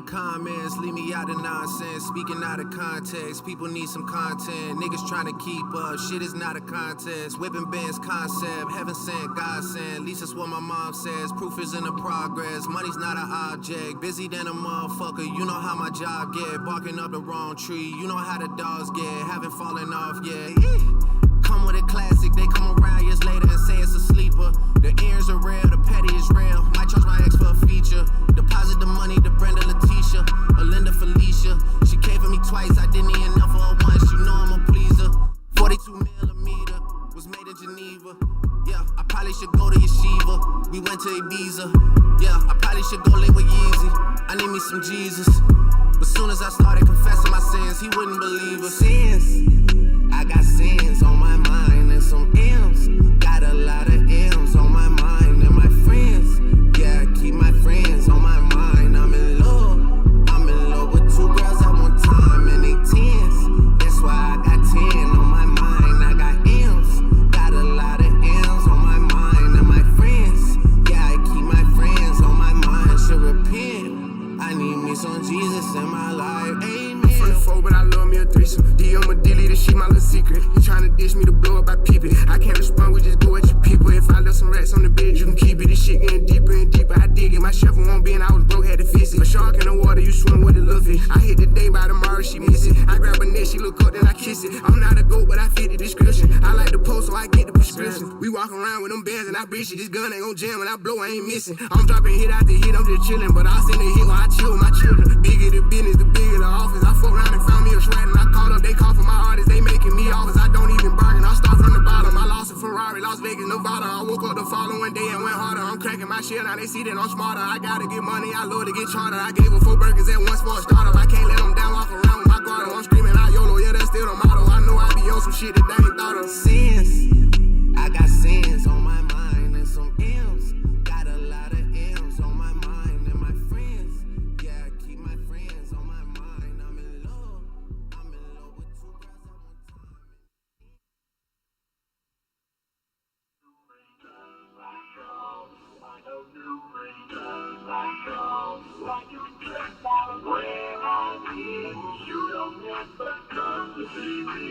comments, leave me out of nonsense. Speaking out of context, people need some content. Niggas trying to keep up, shit is not a contest. Whipping bands concept, heaven sent, God sent. At least that's what my mom says. Proof is in the progress, money's not an object. Busy than a motherfucker, you know how my job get. Barking up the wrong tree, you know how the dogs get. Haven't fallen off yet. Come with a classic, they come around years later and say it's a sleeper. The ears are real, the petty is real. Might charge my ex for a feature. Deposit the money to Brenda Letitia or Linda Felicia. She came for me twice, I didn't eat enough for her once. You know I'm a pleaser. 42mm was made in Geneva. Yeah, I probably should go to Yeshiva. We went to Ibiza. Yeah, I probably should go link with Yeezy. I need me some Jesus. But soon as I started confessing my sins, he wouldn't believe us. I got sins on my mind and some M's. Got a lot of M's on my mind and my friends. Yeah, I keep my friends on my mind. I'm in love with two girls at one time and they tens. That's why I got 10 on my mind. I got M's. Got a lot of M's on my mind and my friends. Yeah, I keep my friends on my mind. Should repent. I need me some Jesus in my life. Amen. From the four, but I love me a threesome. D on my dilly, this shit my little secret. He tryna dish me to blow up, I peep it. racks on the bed, you can keep it. This shit getting deeper and deeper. I dig it. My shovel won't bend. I was broke, had to fix it. A shark in the water, you swim with a little fish. I hit the day by tomorrow, she miss it. I grab her neck, she look up, then I kiss it. I'm not a goat, but I fit the description. I like the post, so I get the prescription. We walk around with them bands and I bitch it. This gun ain't gon' jam when I blow, I ain't missing. I'm dropping hit after hit, I'm just chillin'. But I send a hit while I chill with my children. Bigger the business, the bigger the office. I fuck around and found me a swag and I called up. They call for my artists, they making me offers. I don't even bargain, I start from the bottom. I lost a Ferrari, Las Vegas, Nevada. I woke up the following day and went harder. I'm cracking my shit, now they see that I'm smarter. I gotta get money, I love to get charter. I gave her 4 burgers at once for a startup. I can't let them down, walk around with my guard. I'm screaming out YOLO, yeah, that's still the motto. I know I be on some shit that they ain't thought of. Sins, I got sins on my mind and some M's. Got a lot of M's on my mind and my friends. Yeah, I keep my friends on my mind. I'm in love with 2 girls at one time. You don't ever come to see me.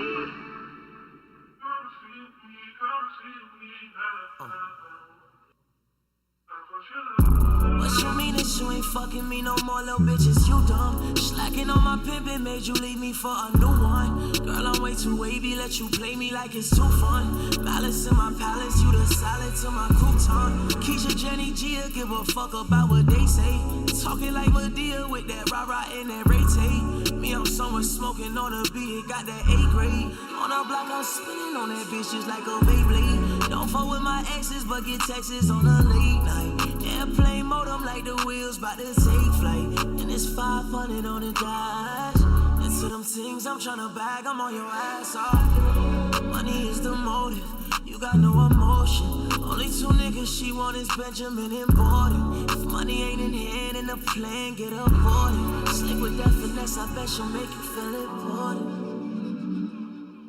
What you mean that you ain't fucking me no more, little bitches, you dumb. Slacking on my pimpin' made you leave me for a new one. Girl, I'm way too wavy, let you play me like it's too fun. Malice in my palace, you the salad to my crouton. Keisha, Jenny, Gia, give a fuck about what they say. Talking like Madea with that rah-rah and that Ray-Tay. Me, I'm somewhere smoking on a beat, got that A grade. On a block, I'm spinning on that bitch just like a Beyblade. Don't fuck with my exes, but get texts on a late night. Airplane mode, I'm like the wheels about to take flight. And it's 500 on the dash. And to them things I'm tryna bag, I'm on your ass off. Money is the motive, you got no emotion. Only 2 niggas she want is Benjamin and Borden. If money ain't in hand and the plan, get aborted. Slick with that finesse, I bet she'll make you feel important.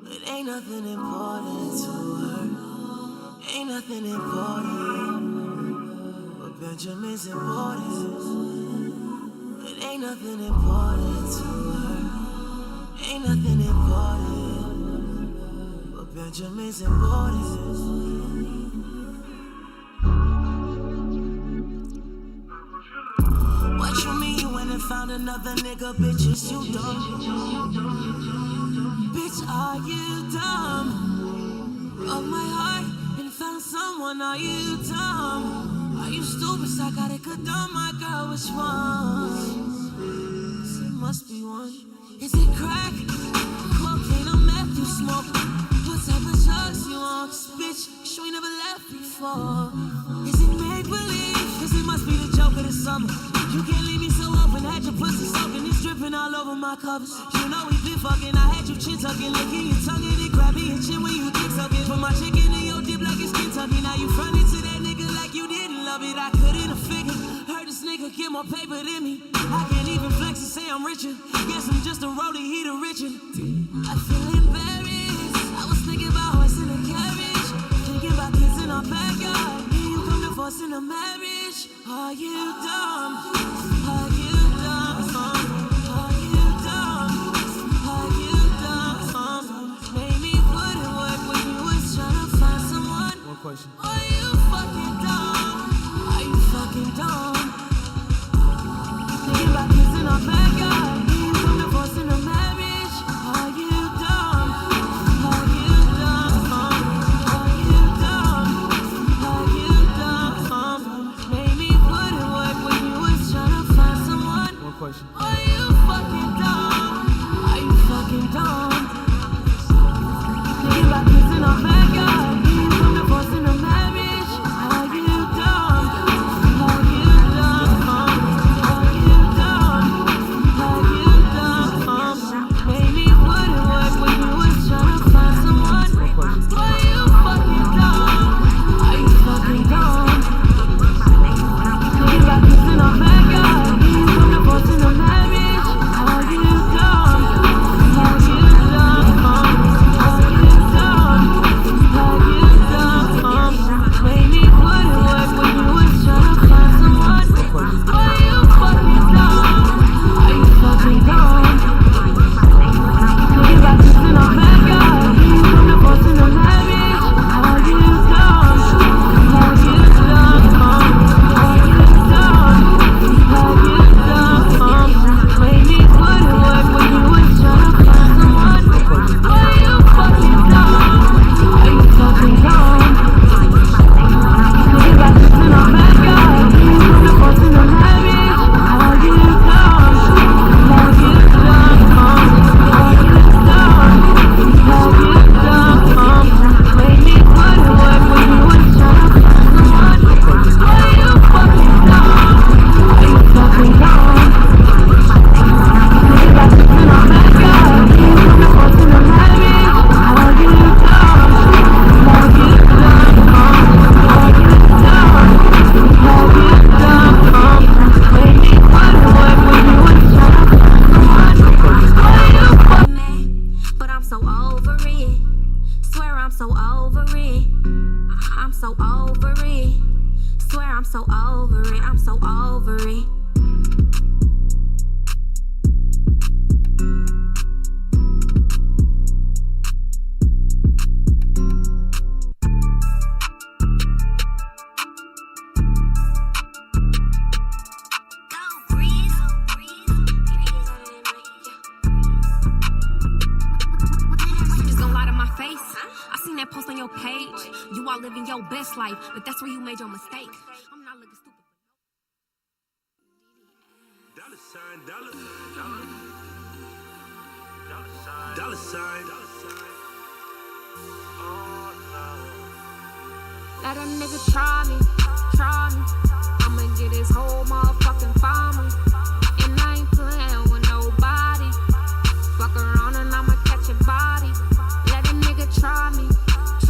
But ain't nothing important to her. Ain't nothing important. But Benjamin's important. But ain't nothing important to her. Ain't nothing important. But Benjamin's important. What you mean you went and found another nigga, bitches, you dumb? Bitch, are you dumb? Broke my heart and found someone, are you dumb? Are you stupid? So I gotta condone my girl, which one? It must be one. Is it crack? Cocaine or meth you smoke? What type of drugs you on? Bitch, you ain't never left before. Is it make-believe? Cause it must be the joke of the summer. You can't leave me so open, had your pussy soaking, it's dripping all over my covers. You know we been fucking, I had you chin tucking, licking your tongue and then grabbing your chin when you dick sucking. Put my chicken in your dip like it's Kentucky. Now you frontin' to that nigga like you didn't love it. I couldn't have figured. Heard this nigga get more paper than me. I can't even flex and say I'm richer. Guess I'm just a roadie, he the Richard. I feel embarrassed. I was thinking about horse in a carriage, thinking about kids in our backyard. Here you come divorcing a marriage. Are you dumb? Are you dumb? Are you dumb? Are you dumb? Made me put in work when you was trying to find someone. One question. Are you fucking dumb? Are you fucking dumb? Thinking about kids in our backyard. Here you come divorcing a marriage. Are you dumb? Are you dumb? Are you dumb? Are you dumb? Made me put in work when you was trying to find someone. One question. Are you fucking dumb? Are you fucking dumb? Thinking about kids in our backyard. Here you come divorcing a marriage. Are you so over it. Swear I'm so over it, I'm so over it. Post on your page, you are living your best life, but that's where you made your mistake. I'm not looking stupid. Dollar sign, dollar sign, dollar sign. Let a nigga try me. I'ma get his whole motherfucking family. And I ain't playing with nobody. Fuck around and I'ma catch a body. Let a nigga try me.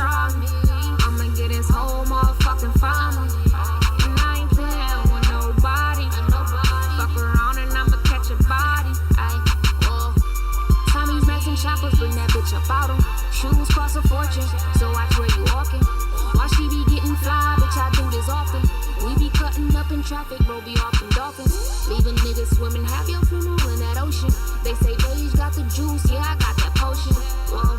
I'ma get his whole motherfucking family. And I ain't playing with nobody. Fuck around and I'ma catch a body. Tommy's Max and choppers, bring that bitch up out him. Shoes cost a fortune, so watch where you walking. Why she be getting fly, bitch, I do this often. We be cutting up in traffic, bro, be off them dolphins. Leaving niggas swimming, have your funeral in that ocean. They say Beige got the juice, yeah, I got that potion. Whoa.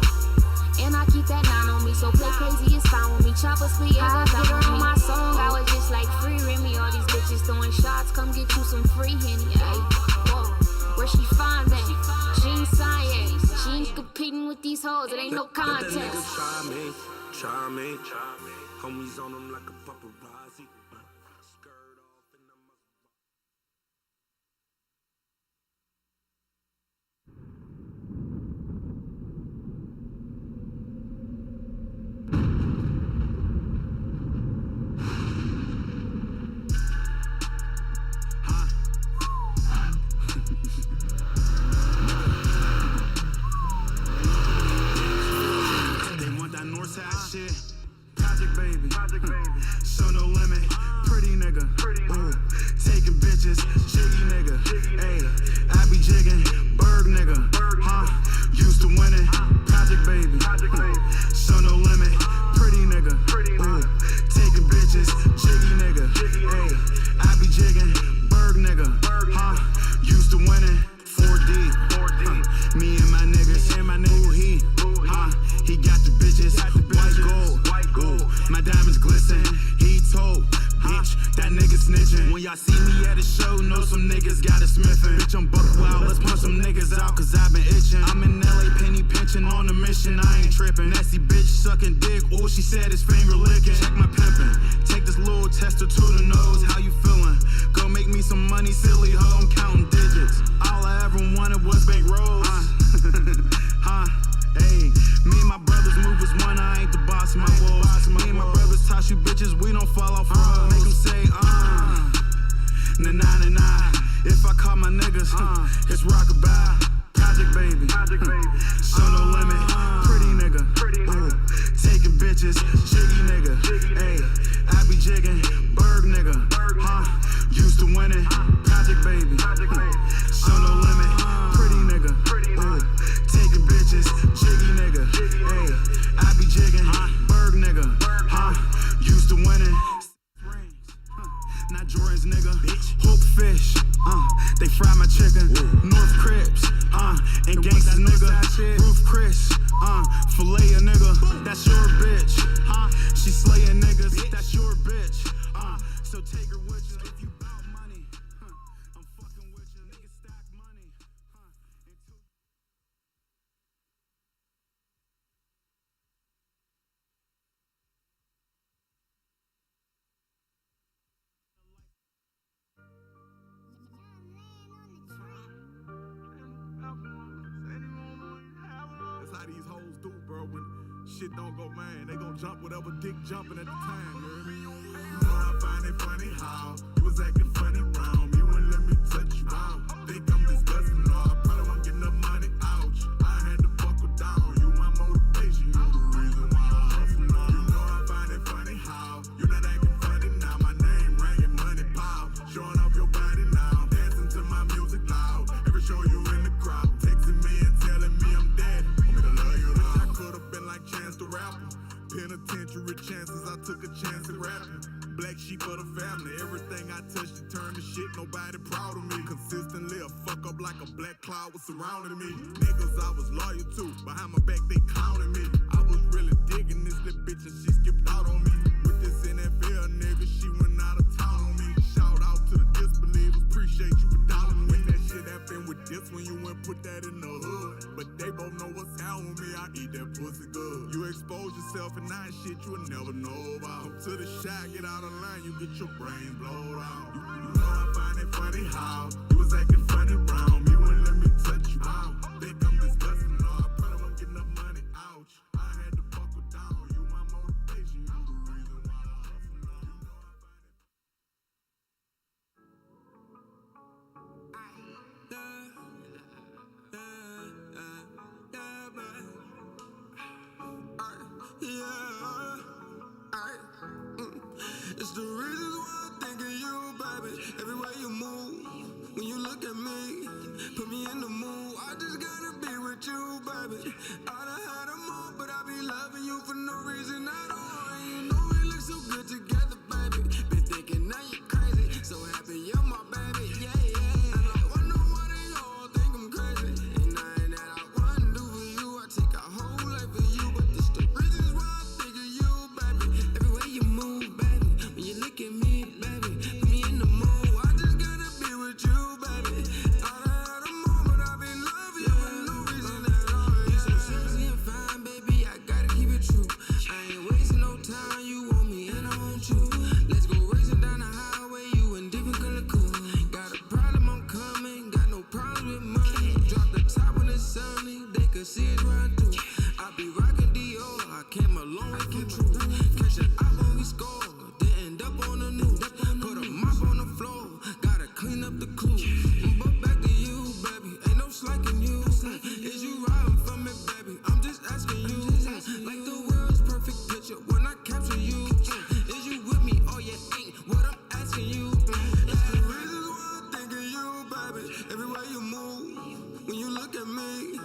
And I keep that 9 on me, so play crazy, it's fine with me. Chopper split, yeah, I get her on my song. I was just like free Remy, all these bitches throwing shots. Come get you some free Henny, ayy. Whoa, where she find that? She ain't signed yet. She ain't competing with these hoes, it ain't no contest. Let that nigga try me. Homies on them like a paparazzi. Skirt off and I'm shit. Project baby. Show no limit. Pretty nigga. Ooh. Taking bitches. Jiggy nigga. Ayy. I be jigging. Berg nigga. Used to winning. Project baby. Show no limit. Pretty nigga. Ooh. Taking bitches. Jiggy nigga. Ayy. I be jigging. Berg nigga. Used to winning. 4D. Me and my niggas. Ooh, he got the bitches. White gold. My diamonds glisten. He told, bitch, that nigga snitching. When y'all see me at a show, know some niggas got it smithin'. Bitch, I'm buck wild, let's punch some niggas out, cause I've been itching. I'm in LA, penny pinching on a mission, I ain't trippin'. Nasty bitch sucking dick, all she said is finger licking. Check my pimpin', take this little tester to the nose, how you feelin'? Go make me some money, silly hoe, I'm counting digits. All I ever wanted was bankrolls. Hey, me and my brothers move as one, I ain't the boss of my walls. Me and my brothers toss you bitches, we don't fall off roads. Make them say, nah. If I call my niggas, it's rockabye. Project baby. Show no limit. Pretty nigga. Ooh. Taking bitches. Jiggy nigga. Ayy. I be jigging. Berg nigga. Used to winning. Project baby. Show no limit. Pretty nigga. Ooh. Taking bitches. Jiggy nigga. Ayy. I be jigging. Berg nigga. Used to winning. Not Jordan's nigga. Hook fish. They fry my chicken. North Crips. And gangsta nigga. Roof Chris. Fillet a nigga. That's your bitch. She slaying niggas. That's your bitch. So take her with you if you bout money. I'm fucking with you. Niggas stack money. That's how these hoes do, bro. When shit don't go, man, they gon' jump whatever dick jumping at the time, you hear me? You know I find it funny how you was acting funny round me, wouldn't let me touch you out. Think I'm disgusting, no, I probably won't get enough money, ouch. I had to buckle down, you my motivation, you the reason why I'm hustling now. You know I find it funny how you're not acting funny now, my name ringing, money pow, showing off your body now, dancing to my music loud, every show you in the crowd, texting me and telling me I'm dead, want me to love you now. I could've been like Chance the Rapper, penitentiary Chance chances, I took a chance at rapping. Black sheep of the family, everything I touched to turn to shit, nobody proud of me. Consistently a fuck up like a black cloud was surrounding me. Niggas I was loyal to, behind my back they clowning me. I was really digging this little bitch and she skipped out on me. With this NFL nigga, she went out of town on me. Shout out to the disbelievers, appreciate you for dialing me. When that shit happened with this one, you went put that in the hood. But they both know what's down with me, I eat that pussy good. You expose yourself and not shit you'll never know about. Come to the shot, get out of line, you get your brain blown out. You know I find it funny how you was acting funny round me, wouldn't let me touch you out. Think I'm disgusting, no, I probably won't get enough money, ouch. I had to buckle down, you my motivation, you the reason why I hustle now. You know I find it. It's the reasons why I think of you, baby. Everywhere you move, when you look at me, put me in the mood. I just gotta be with you, baby. I done had them all, but I be loving you for no reason at all. And you know we look so good together, baby. Been thinking now you crazy, so happy you're my baby, yeah, yeah. And I wonder why they all think I'm crazy. Ain't nothing that I wouldn't do for you. I take a whole life for you, but this the reasons why I think of you, baby. Everywhere you move, baby. When you look at me, baby, put me in the mood. I just gotta be with you, baby. I done had them all, but I be loving you for no reason at all. You so sexy and fine, baby, I gotta keep it true. I ain't wasting no time, you want me and I want you. Let's go racing down the highway, you in different color code. Got a problem, I'm coming, got no problems with money. Drop the top when it's sunny, they could see it run through. I be rocking Dior, I came a long way from true. Catch an eye when we score, then end up on the news. Put a mop on the floor, gotta clean up the clue. But back to you, baby, ain't no slacking you. Is you riding for me, baby? I'm just asking you. Like the world's perfect picture when I capture you. Is you with me or you ain't? What I'm asking you. It's the reasons why I think of you, baby. Everywhere you move, when you look at me,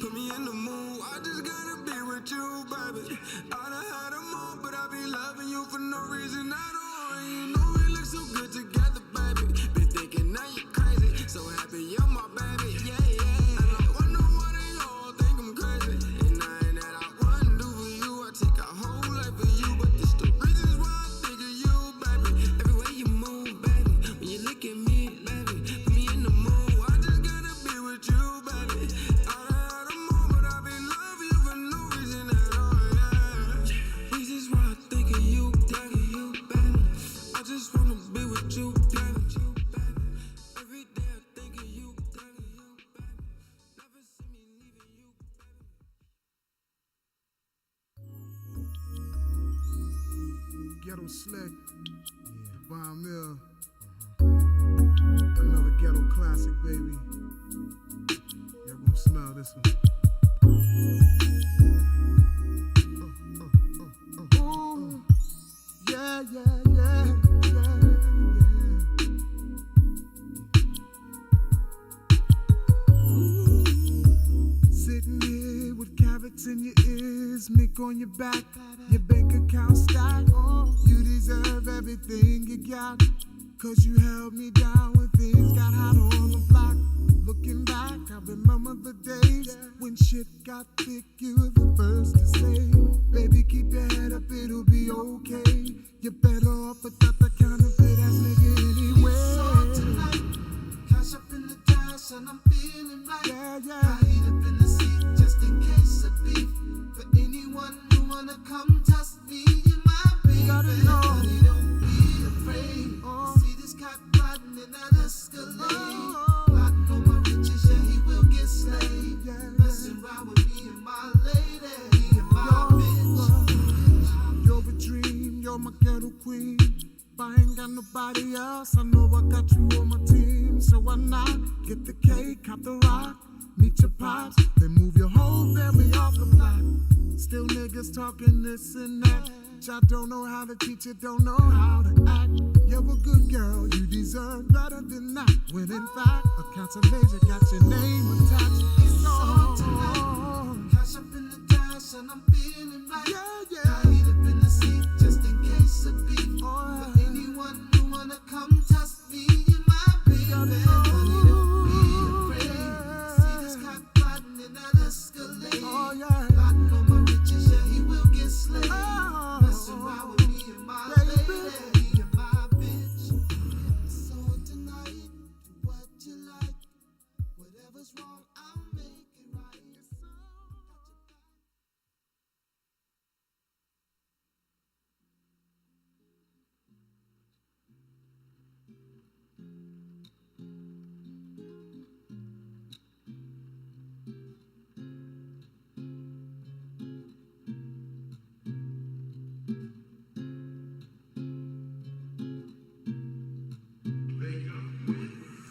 put me in the mood. I just gotta be with you, baby. I done had them all, but I be loving you for no reason at all. And you know we look so good together, baby. Been thinking now you crazy, so happy you're my baby, yeah, yeah. And I wonder why they all think I'm crazy. Ain't nothing that I wouldn't do for you. I take a whole life for you, but this the reasons why I think of you, baby. Everywhere you move, baby. When you look at me, baby, put me in the mood. I just gotta be with you, baby. I done had them all, but I be loving you for no reason at all, yeah. Reasons why I think of you, baby. I just wanna be with you, baby. Every day I think of you, baby. Never see me leaving you, baby. Ghetto Slick, Von Mill, another ghetto classic, baby. Y'all gonna smell this one. Ooh, yeah, yeah, yeah, yeah, yeah. Sitting here with carrots in your ears, mink on your back, your bank account stacked. You deserve everything you got, 'cause you held me down when things got hot on the block. Looking back, I remember the days when shit got thick. You were the first to say, baby, keep your head up, it'll be okay. You're better off without the counterfeit ass nigga anyway. It's on tonight, cash up in the dash and I'm feeling right. Yeah, yeah. I heat up in the seat just in case of beef. For anyone who wanna come test me, you my baby. Gotta know. Honey, don't be afraid. See this cat riding in that Escalade. Plotting on my riches, yeah, he will get slayed. Messing around with me and my lady, me and my bitch. You're a dream, you're my ghetto queen. If I ain't got nobody else, I know I got you on my team. So why not get the cake, cut the rock, meet your pops, then move your whole family off the block. Still niggas talking this and that. I don't know how to teach you, don't know how to act. You're a good girl, you deserve better than that. When in fact, a council major got your name attached. It's on tonight, cash up in the dash and I'm feeling right. Yeah, yeah. I heat up in the seat just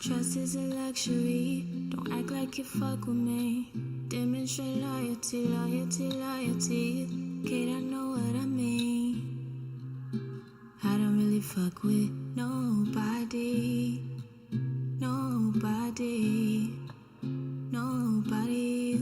Trust is a luxury. Don't act like you fuck with me. Demonstrate loyalty, loyalty, loyalty. Kid, I know what I mean. I don't really fuck with nobody. Nobody. Nobody.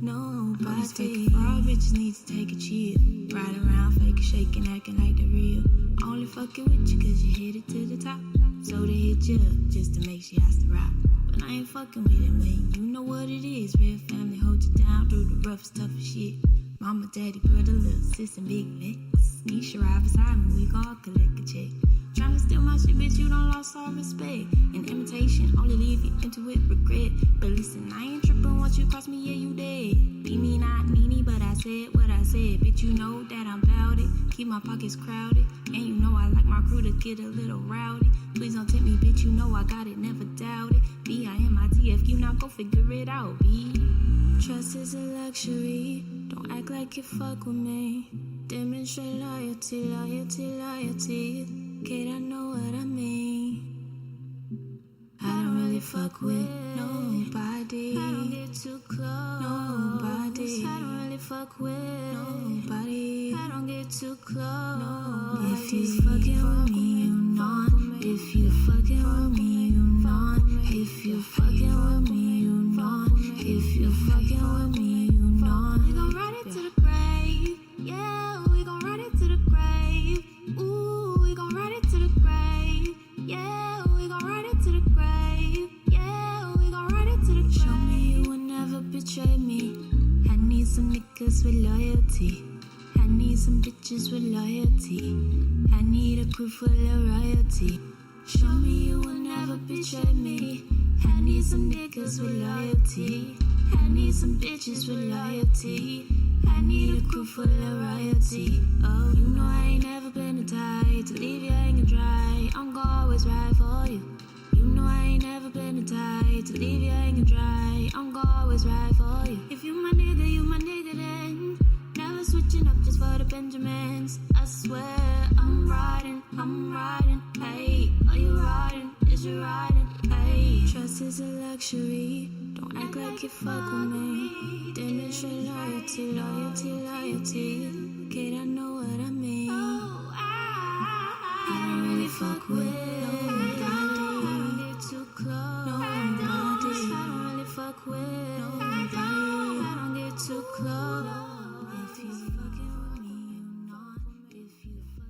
Nobody. These fake fraud bitches need to take a chill. Ride around faking, shaking, acting like they're real. Only fucking with you cause you hit it to the top. So they hit you up just to make sure you has to rock. But I ain't fucking with it, man. You know what it is. Real family hold you down through the roughest, toughest shit. Mama, daddy, brother, little sis, and big Lex. Nisha ride beside me, we gon' collect a check. Tryna steal my shit, bitch, you done lost all respect. And imitation only leave you into it regret. But listen, I ain't trippin' once you cross me, yeah, you dead. Be me, not meanie, but I said what I said. Bitch, you know that I'm bout it. Keep my pockets crowded. And you know I like my crew to get a little rowdy. Please don't tempt me, bitch, you know I got it, never doubt it. B-I-M-I-T-F, you not go figure it out, B. Trust is a luxury. Don't act like you fuck with me. Demonstrate loyalty, loyalty, loyalty. Kid, I know what I mean. I don't really fuck with nobody. I don't get too close. Nobody. I don't really fuck with nobody. I don't get too close. Nobody. If you fucking with me, you know. If you fucking with me, you know. If you fucking with me, you know. If you fucking with me, you know. We gon' ride it to the grave. Yeah, we gon' ride it to the grave. Ooh, we gon' ride it to the grave. Yeah, we gon' ride it to the grave. Yeah, we gon' ride it to the grave. Show me you will never betray me. I need some niggas with loyalty. I need some bitches with loyalty. I need a crew full of royalty. Show me you will never betray me. I need some niggas with loyalty. I need some bitches with loyalty. I need a crew full of royalty. Oh, you know I ain't never been a type to leave you hanging dry. I'm gon' always ride for you. You know I ain't never been a type to leave you hanging dry. I'm gon' always ride for you. If you my nigga, you my nigga then. Never switching up just for the Benjamins. I swear I'm riding, hey. Are you riding? Is you riding? Hey. Trust is a luxury. Don't act like you fuck with me. Demonstrate loyalty, loyalty, loyalty. Kid, I know what I mean. I don't really fuck with nobody. I don't get too close. Nobody. I don't really fuck with nobody. I don't get too close. If you fucking with me, you know. If you fuck.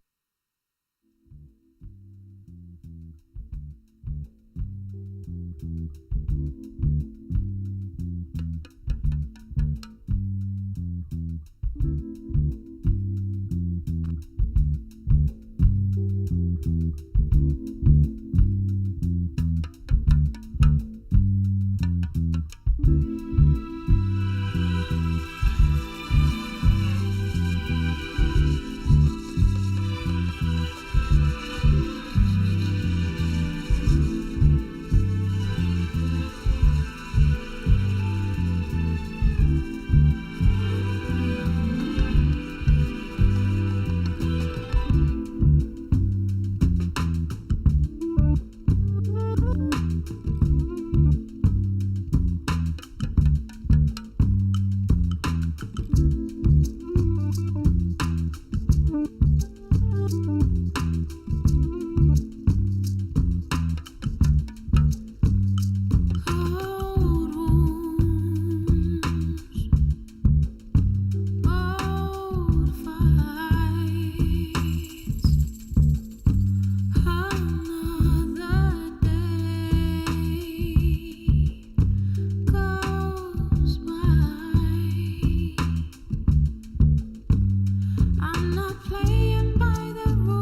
I'm not playing by the rules.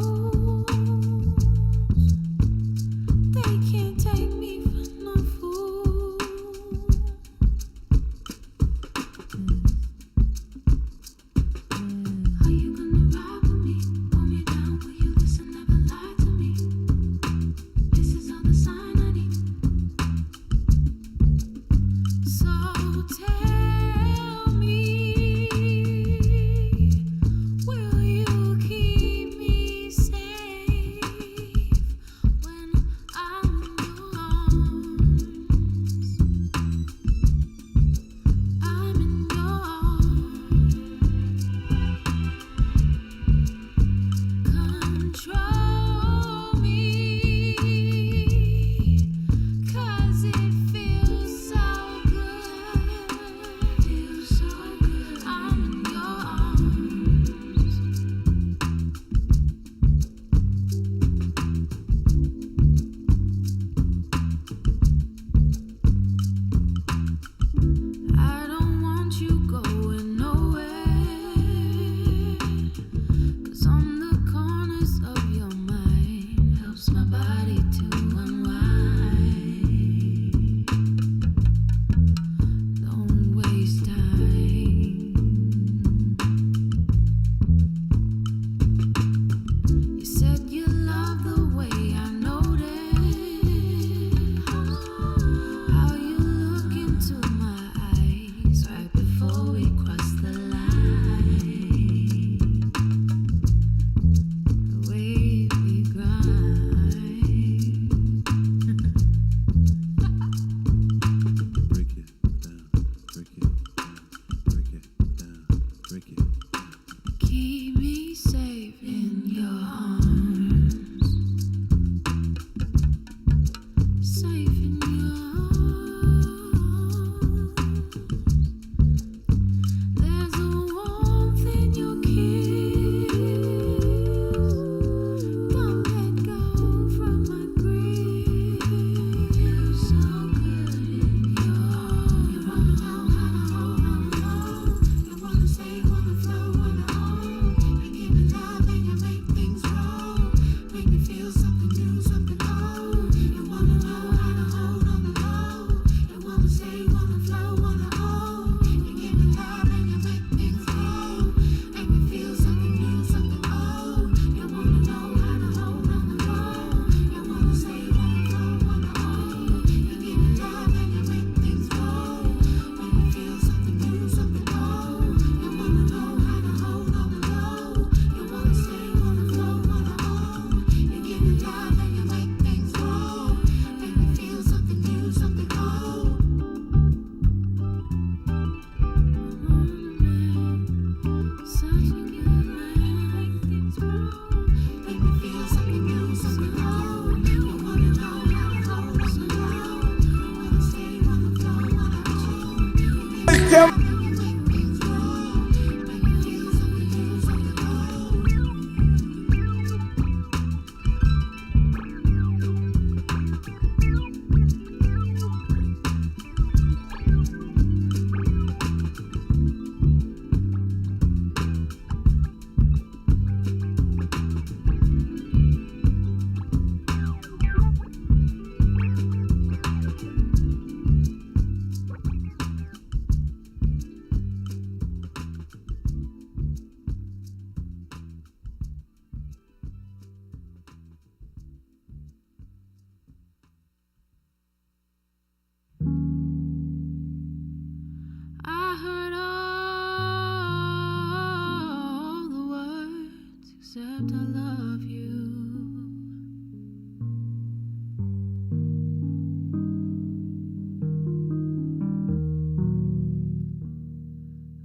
except I love you.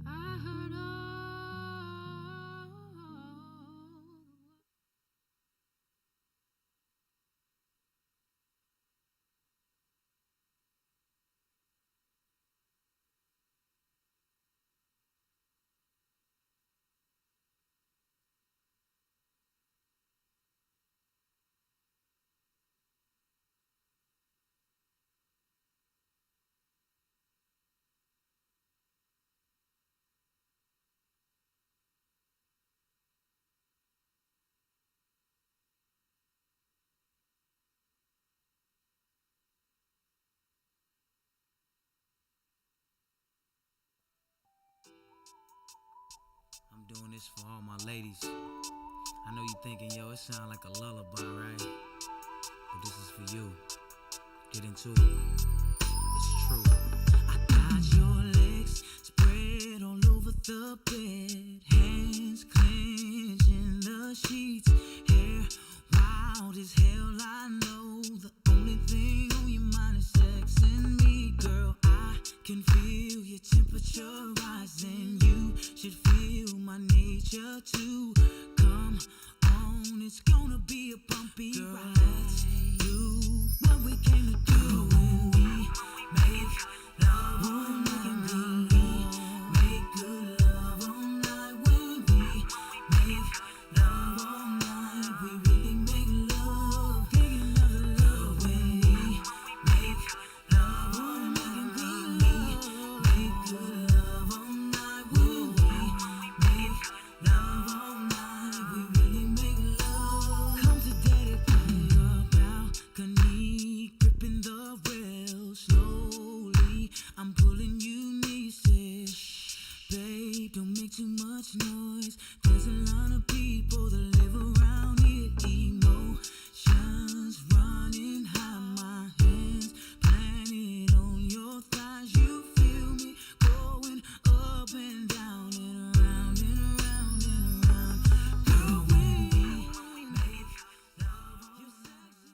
I heard all. I'm doing this for all my ladies. I know you thinking, yo, it sound like a lullaby, right? But this is for you. Get into it. It's true. I got your legs spread all over the bed, hands clenching the sheets, hair wild as hell. I know the only thing on your mind is sex and me, girl. I can feel your temperature rising. You should feel my nature too. Come on, it's gonna be a bumpy ride. Let's do what we came to do when we make love all night. When we make good love all night. When we make love all night. We really make love. Take another love. When we make love all night. When we make good love all night. When we make love all night. We really make love. Come to daddy on your balcony, gripping the rail slowly. I'm pulling you nieces. Babe, don't make too much noise. There's a lot of people that live around here. Emotions running high. My hands planted on your thighs. You feel me going up and down and around and around and around. Girl, when we make love, you sexy.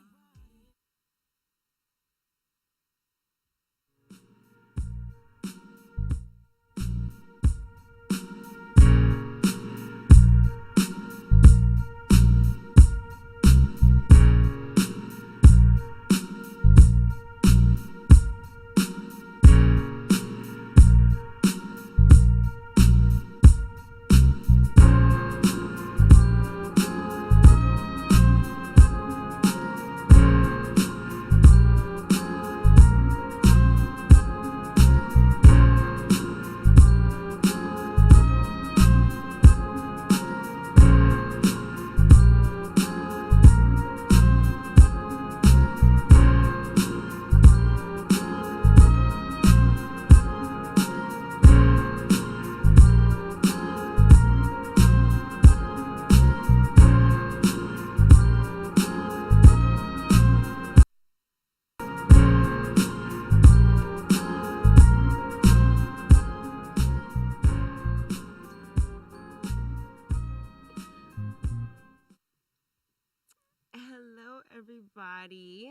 Hello, everybody.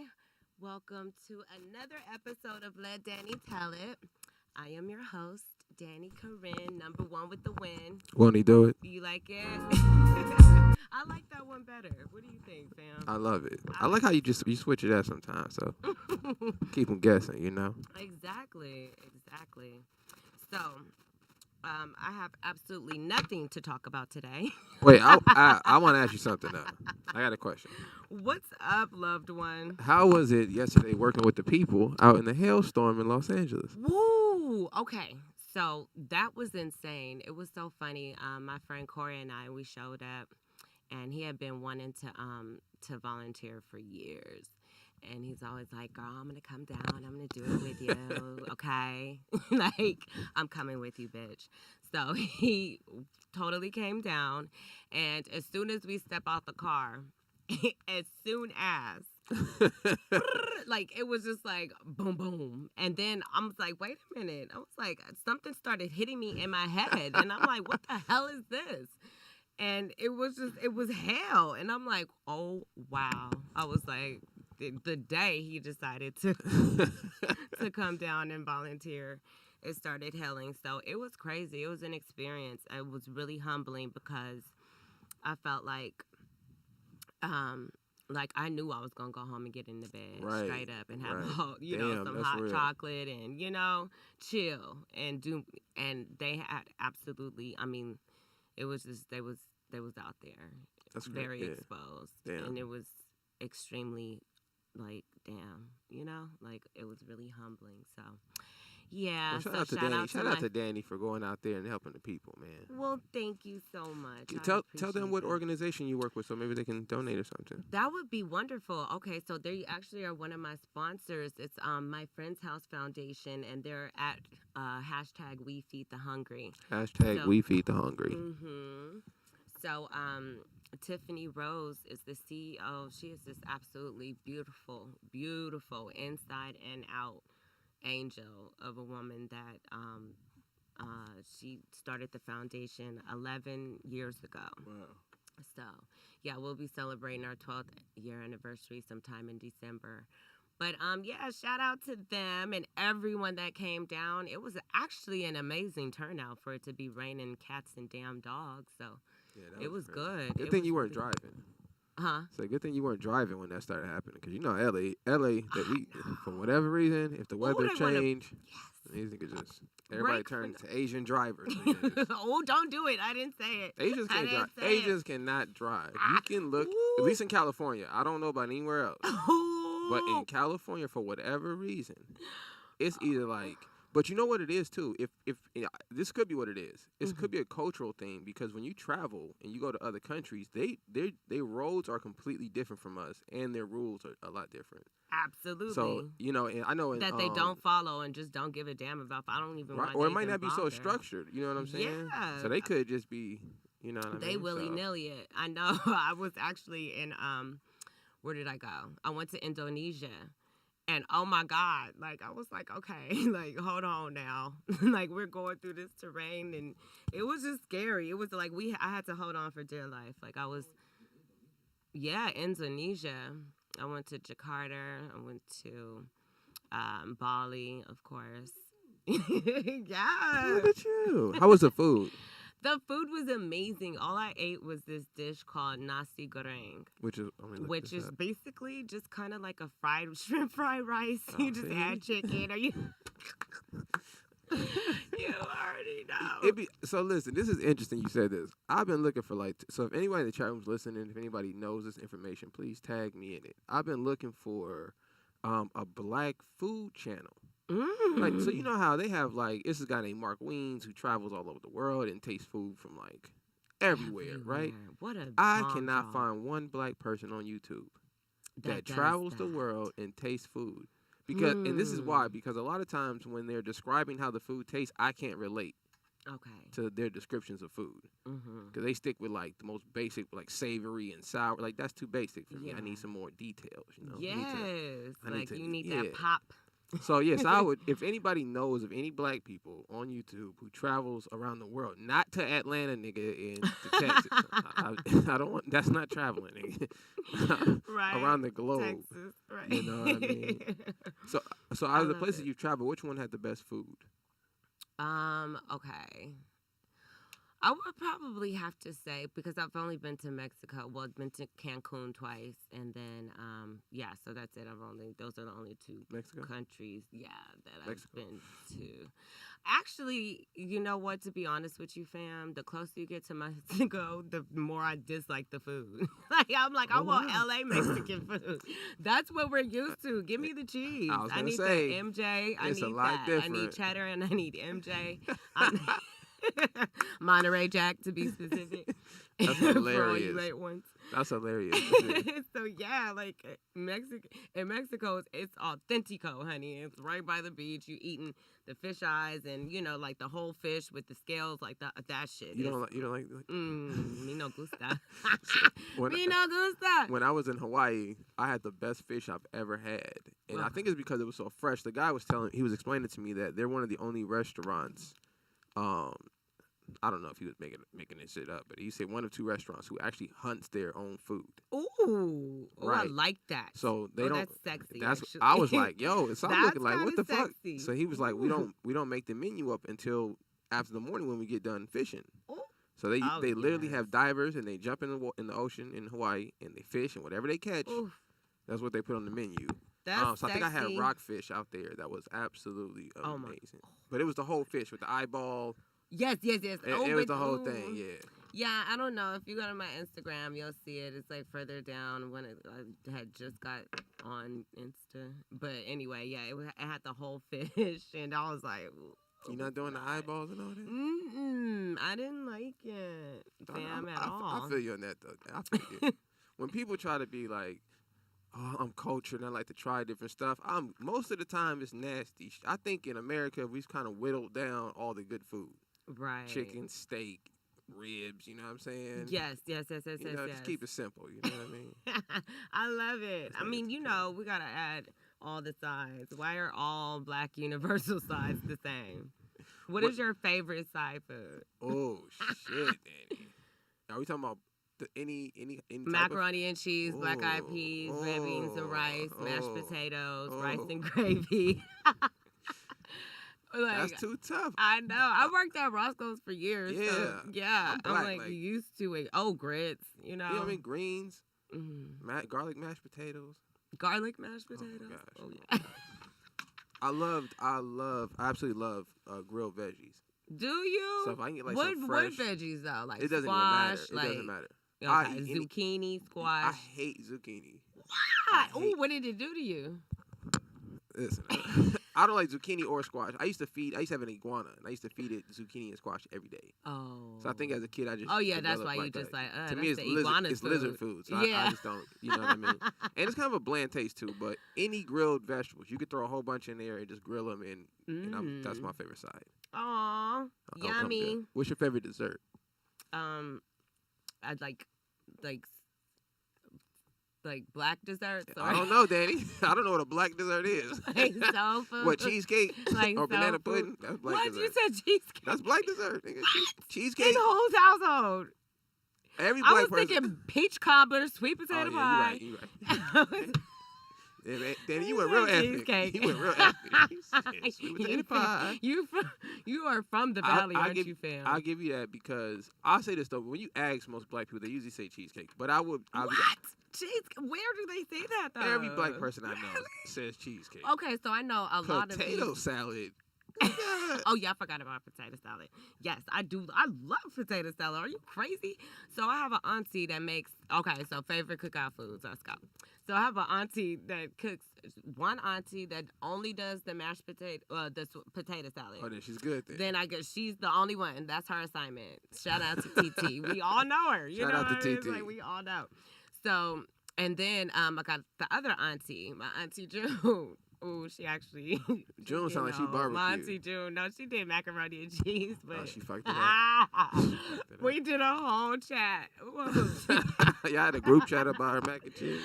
Welcome to another episode of Let Danny Tell It. I am your host, Danny Corinne, number one with the win. Won't he do it? You like it? I like that one better. What do you think, fam? I love it. I like how you switch it up sometimes, so keep them guessing, you know? Exactly. So, I have absolutely nothing to talk about today. Wait, I want to ask you something now. I got a question. What's up, loved one? How was it yesterday working with the people out in the hailstorm in Los Angeles? Woo! Okay, so that was insane. It was so funny. My friend Corey and I, we showed up, and he had been wanting to volunteer for years. And he's always like, girl, I'm going to come down. I'm going to do it with you, okay? Like, I'm coming with you, bitch. So he totally came down. And as soon as we step out the car, as soon as, like, it was just like, boom, boom. And then I was like, wait a minute. I was like, something started hitting me in my head. And I'm like, what the hell is this? And it was hell. And I'm like, oh, wow. I was like, the day he decided to to come down and volunteer, it started helling. So it was crazy. It was an experience. It was really humbling because I felt like I knew I was gonna go home and get in the bed straight up and have some hot real. chocolate and chill and do. And they had absolutely. I mean, it was just they was out there. That's very great. exposed, Damn. and it was extremely like it was really humbling. So. Yeah, Well, shout out to Danny for going out there and helping the people, man. Well, thank you so much. Tell them what organization you work with so maybe they can donate or something. That would be wonderful. Okay, so they actually are one of my sponsors. It's My Friend's House Foundation, and they're at hashtag We Feed the Hungry. Hashtag We Feed the Hungry. Mm-hmm. So Tiffany Rose is the CEO. She is just absolutely beautiful, beautiful inside and out. Angel of a woman that she started the foundation 11 years ago. Wow. So, yeah, we'll be celebrating our 12th year anniversary sometime in December. But, shout out to them and everyone that came down. It was actually an amazing turnout for it to be raining cats and damn dogs. So, it was good. Good thing you weren't driving. Huh? So good thing you weren't driving when that started happening, because LA that we for whatever reason, if the weather changed, these niggas just everybody turned to Asian drivers. Oh, don't do it! I didn't say it. Asians can't drive. Asians cannot drive. You can look at least in California. I don't know about anywhere else, but in California, for whatever reason, it's either like. But you know what it is too. If this could be what it is. It could be a cultural thing, because when you travel and you go to other countries, their roads are completely different from us, and their rules are a lot different. Absolutely. So and I know that they don't follow and just don't give a damn about. I don't even. Right, or it might not be so structured. You know what I'm saying? Yeah. So they could just be. You know what I mean? They willy-nilly it. I know. I was actually in where did I go? I went to Indonesia. And oh my God, like I was like, okay, like hold on now, like we're going through this terrain, and it was just scary. It was like I had to hold on for dear life. Like I was, Indonesia. I went to Jakarta. I went to Bali, of course. Yeah. Look at you. How was the food? The food was amazing. All I ate was this dish called nasi goreng, which is basically just kind of like a shrimp fried rice. You just add chicken, or you already know. So listen, this is interesting. You said this. I've been looking for so if anybody in the chat room's listening, if anybody knows this information, please tag me in it. I've been looking for a black food channel. Like, so you know how they have this guy named Mark Weens who travels all over the world and tastes food from everywhere, right? What a I cannot find one black person on YouTube that travels the world and tastes food, because and this is why, because a lot of times when they're describing how the food tastes, I can't relate to their descriptions of food, because they stick with the most basic, savory and sour. That's too basic for me. I need some more details, Yes, you need that pop. So yes, I would. If anybody knows of any black people on YouTube who travels around the world, not to Atlanta, nigga, and to Texas, I don't want. That's not traveling, nigga. Right. Around the globe, Texas, right? You know what I mean? So out of the places you've traveled, which one had the best food? Okay. I would probably have to say, because I've only been to Mexico. Well, I've been to Cancun twice, and then so that's it. Those are the only two countries, that I've been to. Actually, you know what? To be honest with you, fam, the closer you get to Mexico, the more I dislike the food. I want LA Mexican food. That's what we're used to. Give me the cheese. I need the MJ. I need that. Different. I need cheddar and I need MJ. Monterey Jack, to be specific. That's hilarious. For all you late ones. That's hilarious. So yeah, in Mexico, it's authentico, honey. It's right by the beach. You eating the fish eyes and the whole fish with the scales, that shit. You don't like. Me no gusta. Me no gusta. When I was in Hawaii, I had the best fish I've ever had, and I think it's because it was so fresh. The guy was explaining to me that they're one of the only restaurants. I don't know if he was making this shit up, but he said one of 2 restaurants who actually hunts their own food. Ooh, Right. I like that. So they don't. That's sexy. That's actually. I was like, yo, so I'm That's looking like, what the kinda fuck? sexy. So he was like, we don't make the menu up until after the morning when we get done fishing. Ooh. So they Oh, literally yes. have divers and they jump in the ocean in Hawaii and they fish and whatever they catch, Oof. that's what they put on the menu. That's so I think I had sexy. rockfish out there that was absolutely Oh my- amazing. But it was the whole fish with the eyeball. Yes. It was the whole thing, yeah. Yeah, I don't know. If you go to my Instagram, you'll see it. It's like further down when I had just got on Insta. But anyway, yeah, it had the whole fish, and I was like, You not doing the eyeballs and all that? I didn't like it, fam, at all. I feel you on that, though. I feel you. When people try to be like, oh, I'm cultured and I like to try different stuff, most of the time it's nasty. I think in America, we've kind of whittled down all the good food. Right. Chicken, steak, ribs, you know what I'm saying? Yes. Just keep it simple, you know what I mean? I love it. I mean, we got to add all the sides. Why are all Black universal sides the same? What is your favorite side food? Oh, shit, Danny. Are we talking about any macaroni and cheese, black eyed peas, red beans and rice, mashed potatoes, rice and gravy. That's too tough. I know. I worked at Roscoe's for years. Yeah. So, yeah. I'm black, like used to it. Oh, grits, You know what I mean? Greens, garlic mashed potatoes. Garlic mashed potatoes? Oh, yeah. I absolutely love grilled veggies. Do you? So if I can get like what some fresh, veggies though? Like it doesn't squash, even matter. It doesn't matter. Okay, zucchini, squash. I hate zucchini. Why? Oh, what did it do to you? Listen, I don't like zucchini or squash. I used to have an iguana, and I used to feed it zucchini and squash every day. Oh. So I think as a kid, I just Oh yeah, that's why you like just that. like. To That's me, it's the iguana's it's lizard food. So yeah. I just don't. You know what I mean? And it's kind of a bland taste too. But any grilled vegetables, you could throw a whole bunch in there and just grill them, and that's my favorite side. Aw, yummy. What's your favorite dessert? I'd like black desserts. I don't know, Danny. I don't know what a black dessert is. Like soul food. What, cheesecake like or banana food. pudding? That's black What? dessert. You said cheesecake? That's black dessert, nigga. Cheesecake. In the whole household. Every I black was person. thinking peach cobbler, sweet potato pie. You right. Yeah, man. Danny, you went real ethnic. You went real ethnic. Sweet potato pie. You are from the valley, aren't you, fam? I'll give you that because I'll say this though. When you ask most black people, they usually say cheesecake. But What? Where do they say that though? Every black person I know says cheesecake. Okay, so I know a lot of potato salad. Oh yeah, I forgot about potato salad. Yes, I do. I love potato salad. Are you crazy? So I have an auntie that makes. Okay, so favorite cookout foods. Let's go. So I have an auntie that cooks. One auntie that only does the mashed potato, potato salad. Oh, then she's good then. Then I guess she's the only one. That's her assignment. Shout out to TT. We all know her. You Shout know out to what I mean? TT. Like, we all know. So and then I got the other auntie, my auntie June. Ooh, she actually. June sounds like she barbecued. My auntie June. No, she did macaroni and cheese, but. Oh, she fucked it up. We did a whole chat. Y'all had a group chat about her mac and cheese.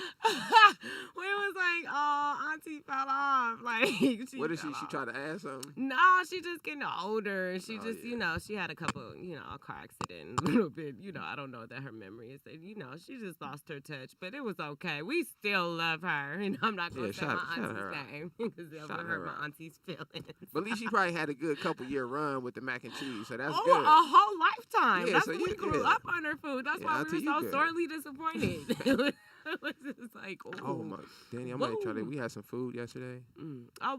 We was like, oh, auntie fell off. Like, What did she try to add something? No, she just getting older, and she she had a couple, a car accident, a little bit, I don't know that her memory is, she just lost her touch, but it was okay. We still love her, and I'm not going to say my auntie's name because it'll hurt my auntie's feelings. But at least she probably had a good couple year run with the mac and cheese, so that's good. good. A whole lifetime. Yeah, that's so why we grew up on her food. That's why we were so sorely disappointed. It was just like, oh my, Danny, I might try to. We had some food yesterday. Oh,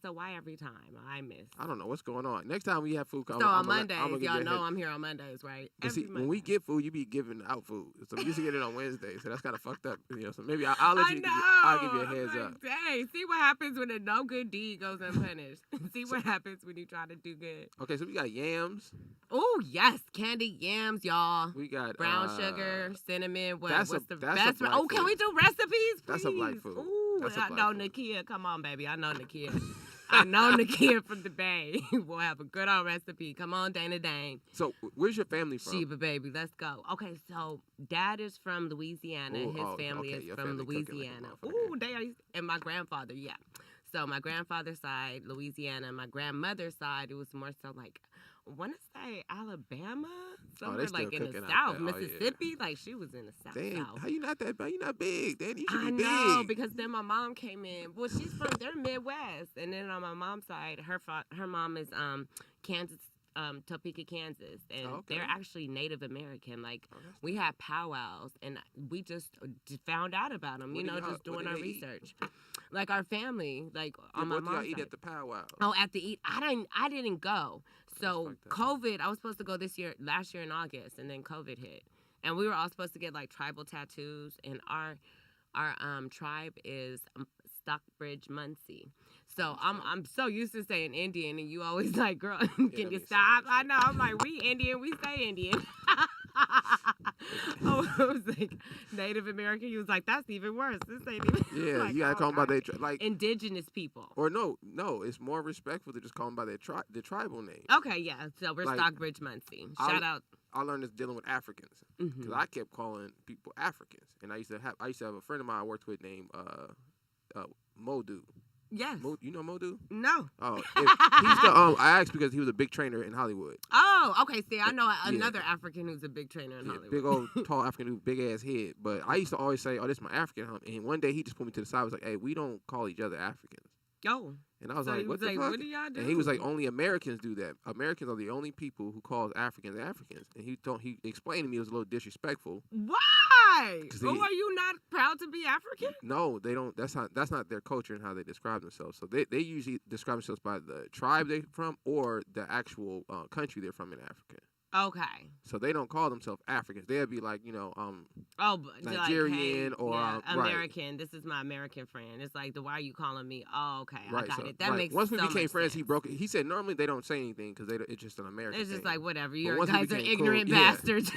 so why every time I miss? I don't know what's going on. Next time we have food, so on Mondays, y'all know I'm here on Mondays, right? See, when we get food, you be giving out food. So we used to get it on Wednesday, so that's kind of fucked up. So maybe I'll let you. I'll give you a heads up. Dang, see what happens when a no good deed goes unpunished. See what happens when you try to do good. Okay, so we got yams. Oh yes, candied yams, y'all. We got brown sugar, cinnamon. What's the best? Oh, can we do recipes, please? That's a black food. Ooh, I know Nakia. Come on, baby. I know Nakia. I know Nakia from the Bay. We'll have a good old recipe. Come on, Dana Dane. So, where's your family from? Sheba, baby. Let's go. Okay, so Dad is from Louisiana. His family is from Louisiana. Ooh, they are. And my grandfather, yeah. So my grandfather's side, Louisiana. My grandmother's side, it was more so like want to say Alabama, they somewhere still like in the cooking out South, there. Oh, yeah. Mississippi. Like she was in the South. Dang, South. how you not that bad? You not big. Danny, you should I be know big. because then my mom came in. Well, she's from they're Midwest, and then on my mom's side, her mom is Kansas, Topeka, Kansas, and they're actually Native American. Like we had powwows, and we just found out about them. Just doing our research. Like our family, like on my mom's What did y'all eat side. at the powwow? Oh, at the eat, I didn't go. So COVID, I was supposed to go last year in August, and then COVID hit, and we were all supposed to get like tribal tattoos, and our tribe is Stockbridge Muncie. So I'm so used to saying Indian, and you always like, girl, can you stop? I know. I'm like, we Indian, we say Indian. Oh, it was like Native American. He was like, that's even worse. This ain't even. Yeah, like, you gotta call them by their like indigenous people. Or no, it's more respectful to just call them by their tribal name. Okay, yeah. So we're Like, Stockbridge Muncie. Shout out. I learned this dealing with Africans because I kept calling people Africans, and I used to have a friend of mine I worked with named Modu. Yes. You know Modu? No. Oh, he's the I asked because he was a big trainer in Hollywood. Oh, okay. See, I know another African who's a big trainer in Hollywood. Big old tall African dude, big ass head. But I used to always say, "Oh, this is my African homie." And one day he just pulled me to the side. I was like, "Hey, we don't call each other Africans." Oh. And I was So like, he "What was the like, fuck?" what do y'all do? And he was like, "Only Americans do that. Americans are the only people who calls Africans Africans." And he explained to me it was a little disrespectful. Why? Oh, are you not proud to be African? No, they don't. That's not their culture and how they describe themselves. So they usually describe themselves by the tribe they're from or the actual country they're from in Africa. Okay. So they don't call themselves Africans. They'll be like, like, Nigerian hey, or American. Right. This is my American friend. It's like, why are you calling me? Oh, okay, right, I got so, it. That right. makes Once we so became much friends, sense. he broke it. He said normally they don't say anything because it's just an American. It's just thing. like whatever. But You once we guys are became ignorant cool, yeah. bastards.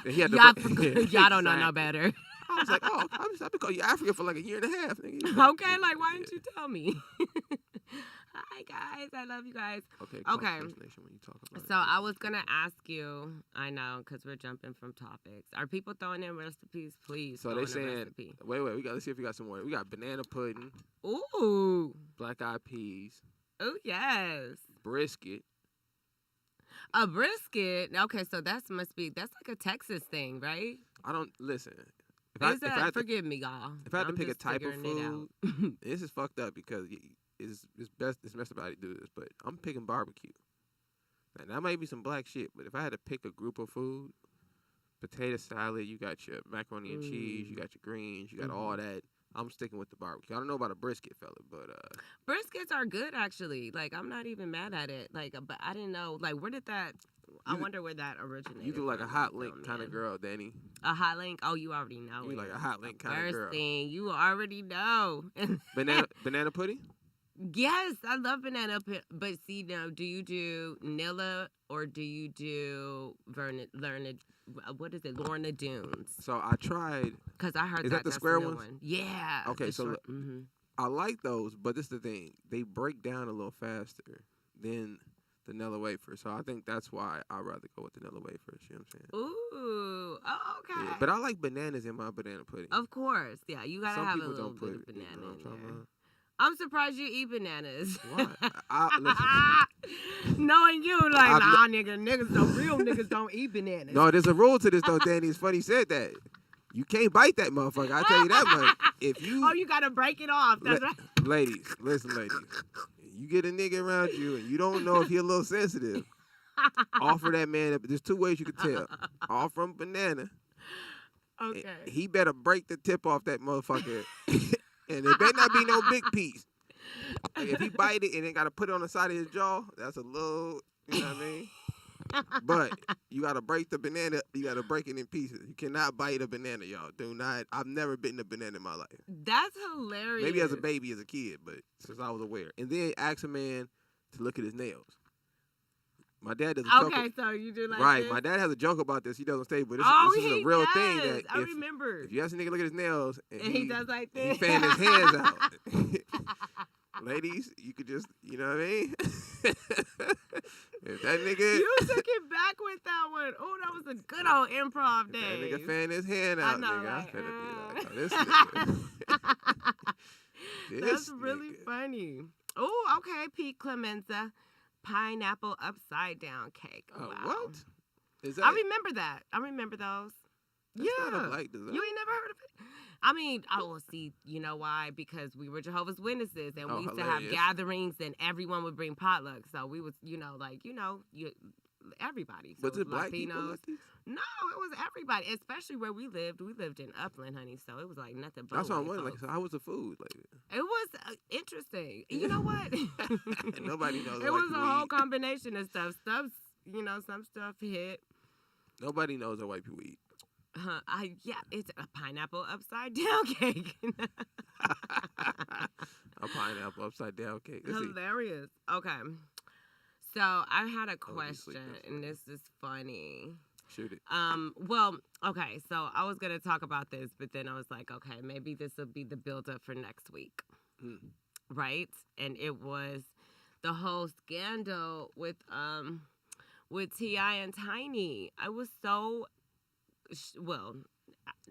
He had to y'all don't know no better. I was like, I've been calling you African for like a year and a half. Nigga. Okay, like why didn't you tell me? Hi guys, I love you guys. Okay. When you talk about So I was gonna ask you. I know because we're jumping from topics. Are people throwing in recipes? Please. So throw they in a saying, recipe. wait, let's see if we got some more. We got banana pudding. Ooh. Black eyed peas. Oh yes. Brisket. A brisket. Okay, so that's like a Texas thing, right? I don't listen. Forgive me, y'all. If I had to pick a just type of figuring food, this is fucked up because it's messed up how to do this, but I'm picking barbecue. Now, that might be some black shit, but if I had to pick a group of food, potato salad, you got your macaroni and cheese, you got your greens, you got all that. I'm sticking with the barbecue. I don't know about a brisket, fella, but briskets are good actually. Like I'm not even mad at it. Like, but I didn't know. Like, where did that? I wonder where that originated. You do like a hot link kind of girl, Danny. A hot link? Oh, you already know. You like a hot link kind of girl. First thing, you already know. Banana pudding? Yes, I love banana pudding. But see, now, do you do Nilla or do you do Lorna Dunes? So I tried. Because I heard is that the that's square the new ones? one. Yeah. Okay, so I like those, but this is the thing. They break down a little faster than the Nilla wafers. So I think that's why I'd rather go with the Nilla wafers. You know what I'm saying? Ooh. Oh, okay. Yeah, but I like bananas in my banana pudding. Of course. Yeah, you got to have a little bit of banana in there. I'm surprised you eat bananas. Why? Knowing you, like, real niggas don't eat bananas. No, there's a rule to this, though, Danny. It's funny you said that. You can't bite that motherfucker. I'll tell you that much. If you, you got to break it off. That's right. Ladies, listen, ladies. You get a nigga around you and you don't know if he's a little sensitive, offer that man, there's two ways you can tell. Offer him banana. Okay. He better break the tip off that motherfucker. And it better not be no big piece. Like if he bite it and then got to put it on the side of his jaw, that's a little, you know what I mean? But you got to break the banana. You got to break it in pieces. You cannot bite a banana, y'all. Do not. I've never bitten a banana in my life. That's hilarious. Maybe as a baby, as a kid, but since I was aware. And then ask a man to look at his nails. My dad does a joke. Okay, so you do like right. this? My dad has a joke about this. He doesn't say, but this is a real thing. That I remember. If you ask a nigga look at his nails and he does like this, he fan his hands out. Ladies, you could just, you know what I mean? If that nigga... You took it back with that one. Oh, that was a good old improv day. That nigga fan his hand out, know, nigga. right? I'm finna be like, oh, this nigga. That's really funny. Oh, okay. Pete Clemenza. pineapple upside down cake. Wow. What? Is that? I remember that. I remember those. That's not a black dessert. You ain't never heard of it? I mean, see, you know why? Because we were Jehovah's Witnesses, and we used to have gatherings, and everyone would bring potluck. So we was, everybody. So was it black Latinos. people like these? No, it was everybody, especially where we lived. We lived in Upland, honey, so it was like nothing but That's what I'm white wondering. folks. Like, so how was the food? Like, It was interesting. You know what? nobody knows. It was a whole combination of stuff. Some stuff hit. Nobody knows what white people eat. It's a pineapple upside down cake. A pineapple upside down cake. Hilarious. Okay. So I had a Obviously, question, and this is funny. Shoot it. Well, okay, so I was gonna talk about this, but then I was like, okay, maybe this will be the build up for next week. Right? And it was the whole scandal with T.I. and Tiny. I was so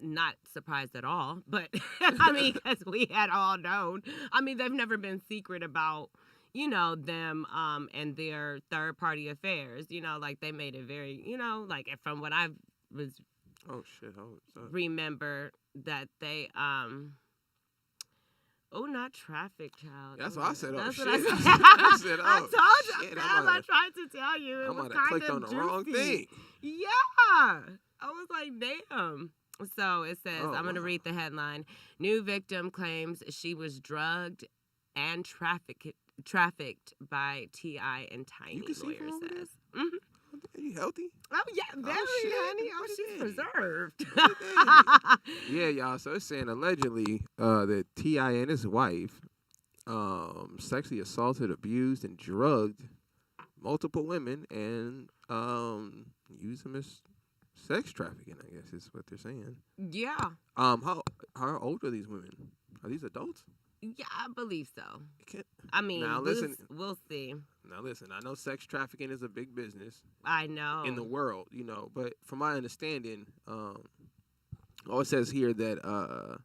not surprised at all, but I mean, because we had all known. I mean, they've never been secret about, them and their third party affairs. Like they made it very, like from what I was. Oh shit! Remember that they not traffic child. That's what I said. That's shit. what I said. I said, I told you. shit, I tried to tell you. It I was might have kind clicked of on the juicy. wrong thing. Yeah. I was like, damn. So it says, I'm going to read the headline. New victim claims she was drugged and trafficked by T.I. and Tiny, You can see lawyer from over says. there? Are you healthy? Oh, yeah, very, shit. honey. Oh, What she's is preserved. Yeah, y'all. So it's saying allegedly that T.I. and his wife sexually assaulted, abused, and drugged multiple women and used them as sex trafficking, I guess is what they're saying. Yeah. How old are these women? Are these adults? Yeah, I believe so. I mean, now listen, we'll see. Now listen, I know sex trafficking is a big business. I know. In the world, but from my understanding, it says here that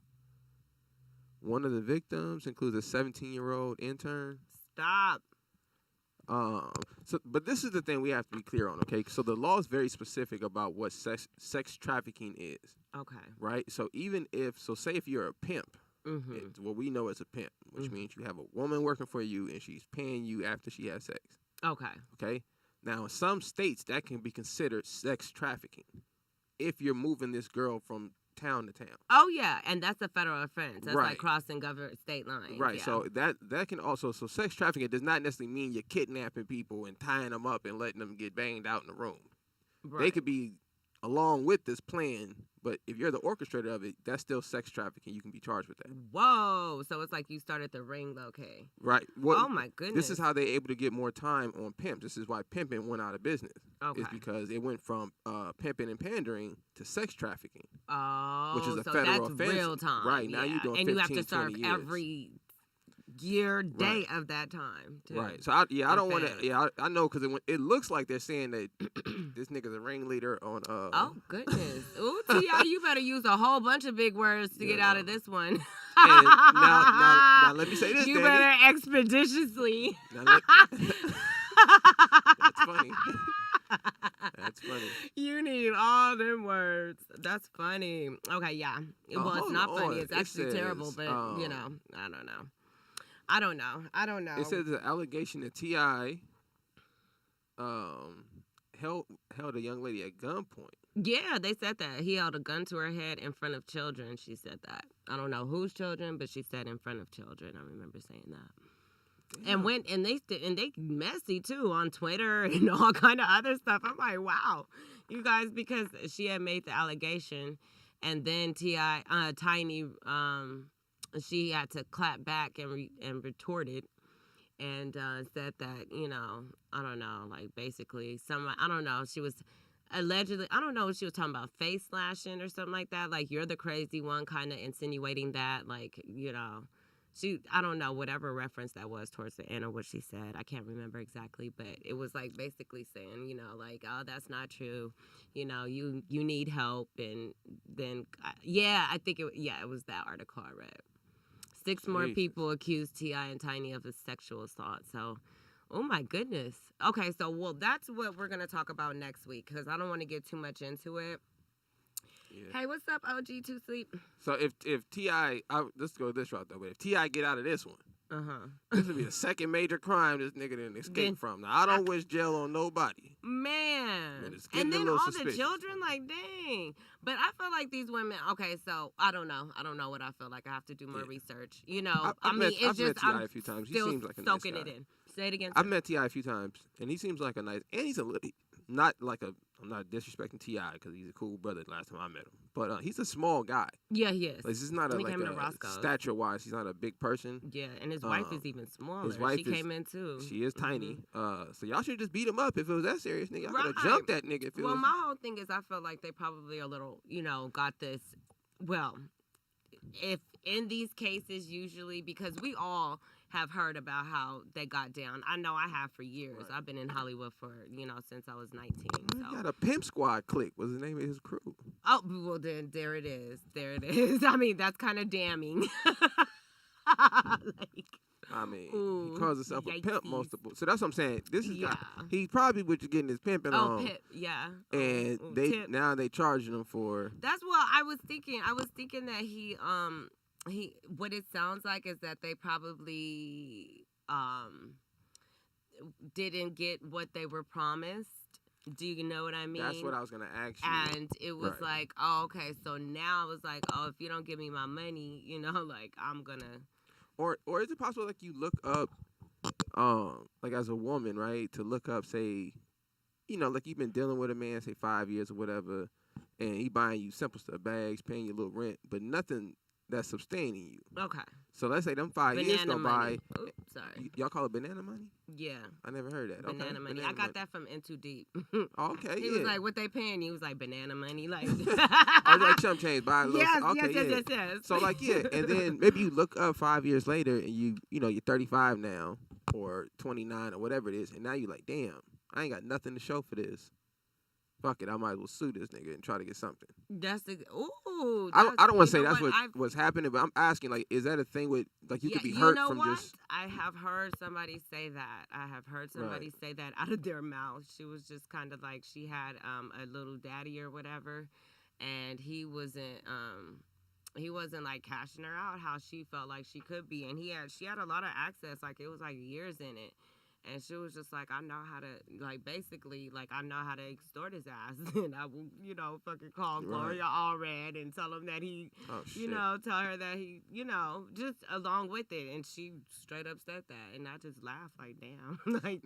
one of the victims includes a 17-year-old intern. Stop. But this is the thing we have to be clear on, okay? So the law is very specific about what sex trafficking is. Okay. Right? So say if you're a pimp, it's what we know as a pimp, which means you have a woman working for you and she's paying you after she has sex. Okay. Okay? Now, in some states, that can be considered sex trafficking if you're moving this girl from town to town. Oh, yeah, and that's a federal offense. That's Right. like crossing state lines. Right, yeah. so that can also, sex trafficking does not necessarily mean you're kidnapping people and tying them up and letting them get banged out in the room. Right. They could be along with this plan, but if you're the orchestrator of it, that's still sex trafficking. You can be charged with that. Whoa, so it's like you started the ring, okay. Right. Oh, my goodness. This is how they're able to get more time on pimps. This is why pimping went out of business. Okay. It's because it went from pimping and pandering to sex trafficking. Oh, which is a so federal that's offense. real time. Right, now yeah. you're doing and 15, you have to serve 20 years. every day of that time, too. Right. So I don't want to. Yeah, I know because it looks like they're saying that this nigga's a ringleader on. Oh goodness. Ooh, T.I., you better use a whole bunch of big words to get out of this one. And now let me say this. You Danny. better expeditiously. That's funny. That's funny. You need all them words. That's funny. Okay, yeah. Well, it's not funny. It's actually terrible, but I don't know. I don't know. It says the allegation that T.I. held a young lady at gunpoint. Yeah, they said that. He held a gun to her head in front of children. She said that. I don't know whose children, but she said in front of children. I remember saying that. Damn. And they messy too on Twitter and all kind of other stuff. I'm like, wow, you guys, because she had made the allegation, and then Tiny, she had to clap back and retorted, and said that I don't know, like basically I don't know, she was allegedly, I don't know what she was talking about, face slashing or something like that. Like you're the crazy one, kind of insinuating that, like I don't know, whatever reference that was towards the end of what she said. I can't remember exactly, but it was like basically saying, like, oh, that's not true. You need help. And then, I think it was that article I read. 6 more people accused T.I. and Tiny of a sexual assault. So Oh my goodness. Okay, so well, that's what we're gonna talk about next week because I don't want to get too much into it. Yeah. Hey, what's up, OG Two Sleep? So if T.I., let's go this route though. But if T.I. get out of this one, this would be the second major crime this nigga didn't escape from. Now I don't wish jail on nobody. Man, and then all the children, like, dang. But I feel like these women. Okay, so I don't know what I feel like. I have to do more research. You know, I've met T.I. a few times. He seems like a nice guy. Soaking it in. Say it again. I've met T.I. a few times, and he seems like a nice. And he's not like a. I'm not disrespecting T.I. because he's a cool brother. Last time I met him, but he's a small guy. Yeah, he is. Like, this is not stature-wise. He's not a big person. Yeah, and his wife is even smaller. His wife came in too. She is tiny. So y'all should just beat him up if it was that serious, nigga. Y'all could have jumped that nigga. If it was... my whole thing is I feel like they probably a little, got this. Well, if in these cases, usually because we all have heard about how they got down. I know I have for years. Right. I've been in Hollywood for, since I was 19. So. He got a Pimp Squad clique. What's the name of his crew? Oh, well, then there it is. There it is. I mean, that's kind of damning. He calls himself a pimp multiple. So that's what I'm saying. This is he probably was getting his pimping on. Pimp, yeah. And now they charging him for. That's what I was thinking. I was thinking that he what it sounds like is that they probably didn't get what they were promised. Do you know what I mean? That's what I was gonna ask you. And it was like, oh, okay. So now I was like, oh, if you don't give me my money, like I'm gonna. Or is it possible like you look up, like as a woman, right? To look up, say, like you've been dealing with a man, say 5 years or whatever, and he buying you simple stuff, bags, paying you a little rent, but nothing that's sustaining you. Okay. So let's say them 5 years go by. Oops, sorry. Y'all call it banana money? Yeah. I never heard that. Banana money. I got that from In Too Deep. Okay, He was like, what they paying you? He was like, banana money. Like, I was like, chump change, buy a little. Yes. So like, and then maybe you look up 5 years later and you're 35 now or 29 or whatever it is. And now you're like, damn, I ain't got nothing to show for this. Fuck it, I might as well sue this nigga and try to get something. I don't want to say that's what's happening, but I'm asking, like, is that a thing with, like, you could be hurt from just... I have heard somebody say that. Say that out of their mouth. She was just kind of like, she had a little daddy or whatever, and he wasn't like cashing her out how she felt like she could be, and she had a lot of access, like it was like years in it. And she was just like, I know how to, like, basically, like, I know how to extort his ass. And I will, fucking call Gloria Allred and tell him that he, tell her that he, just along with it. And she straight up said that. And I just laughed, like, damn. Like,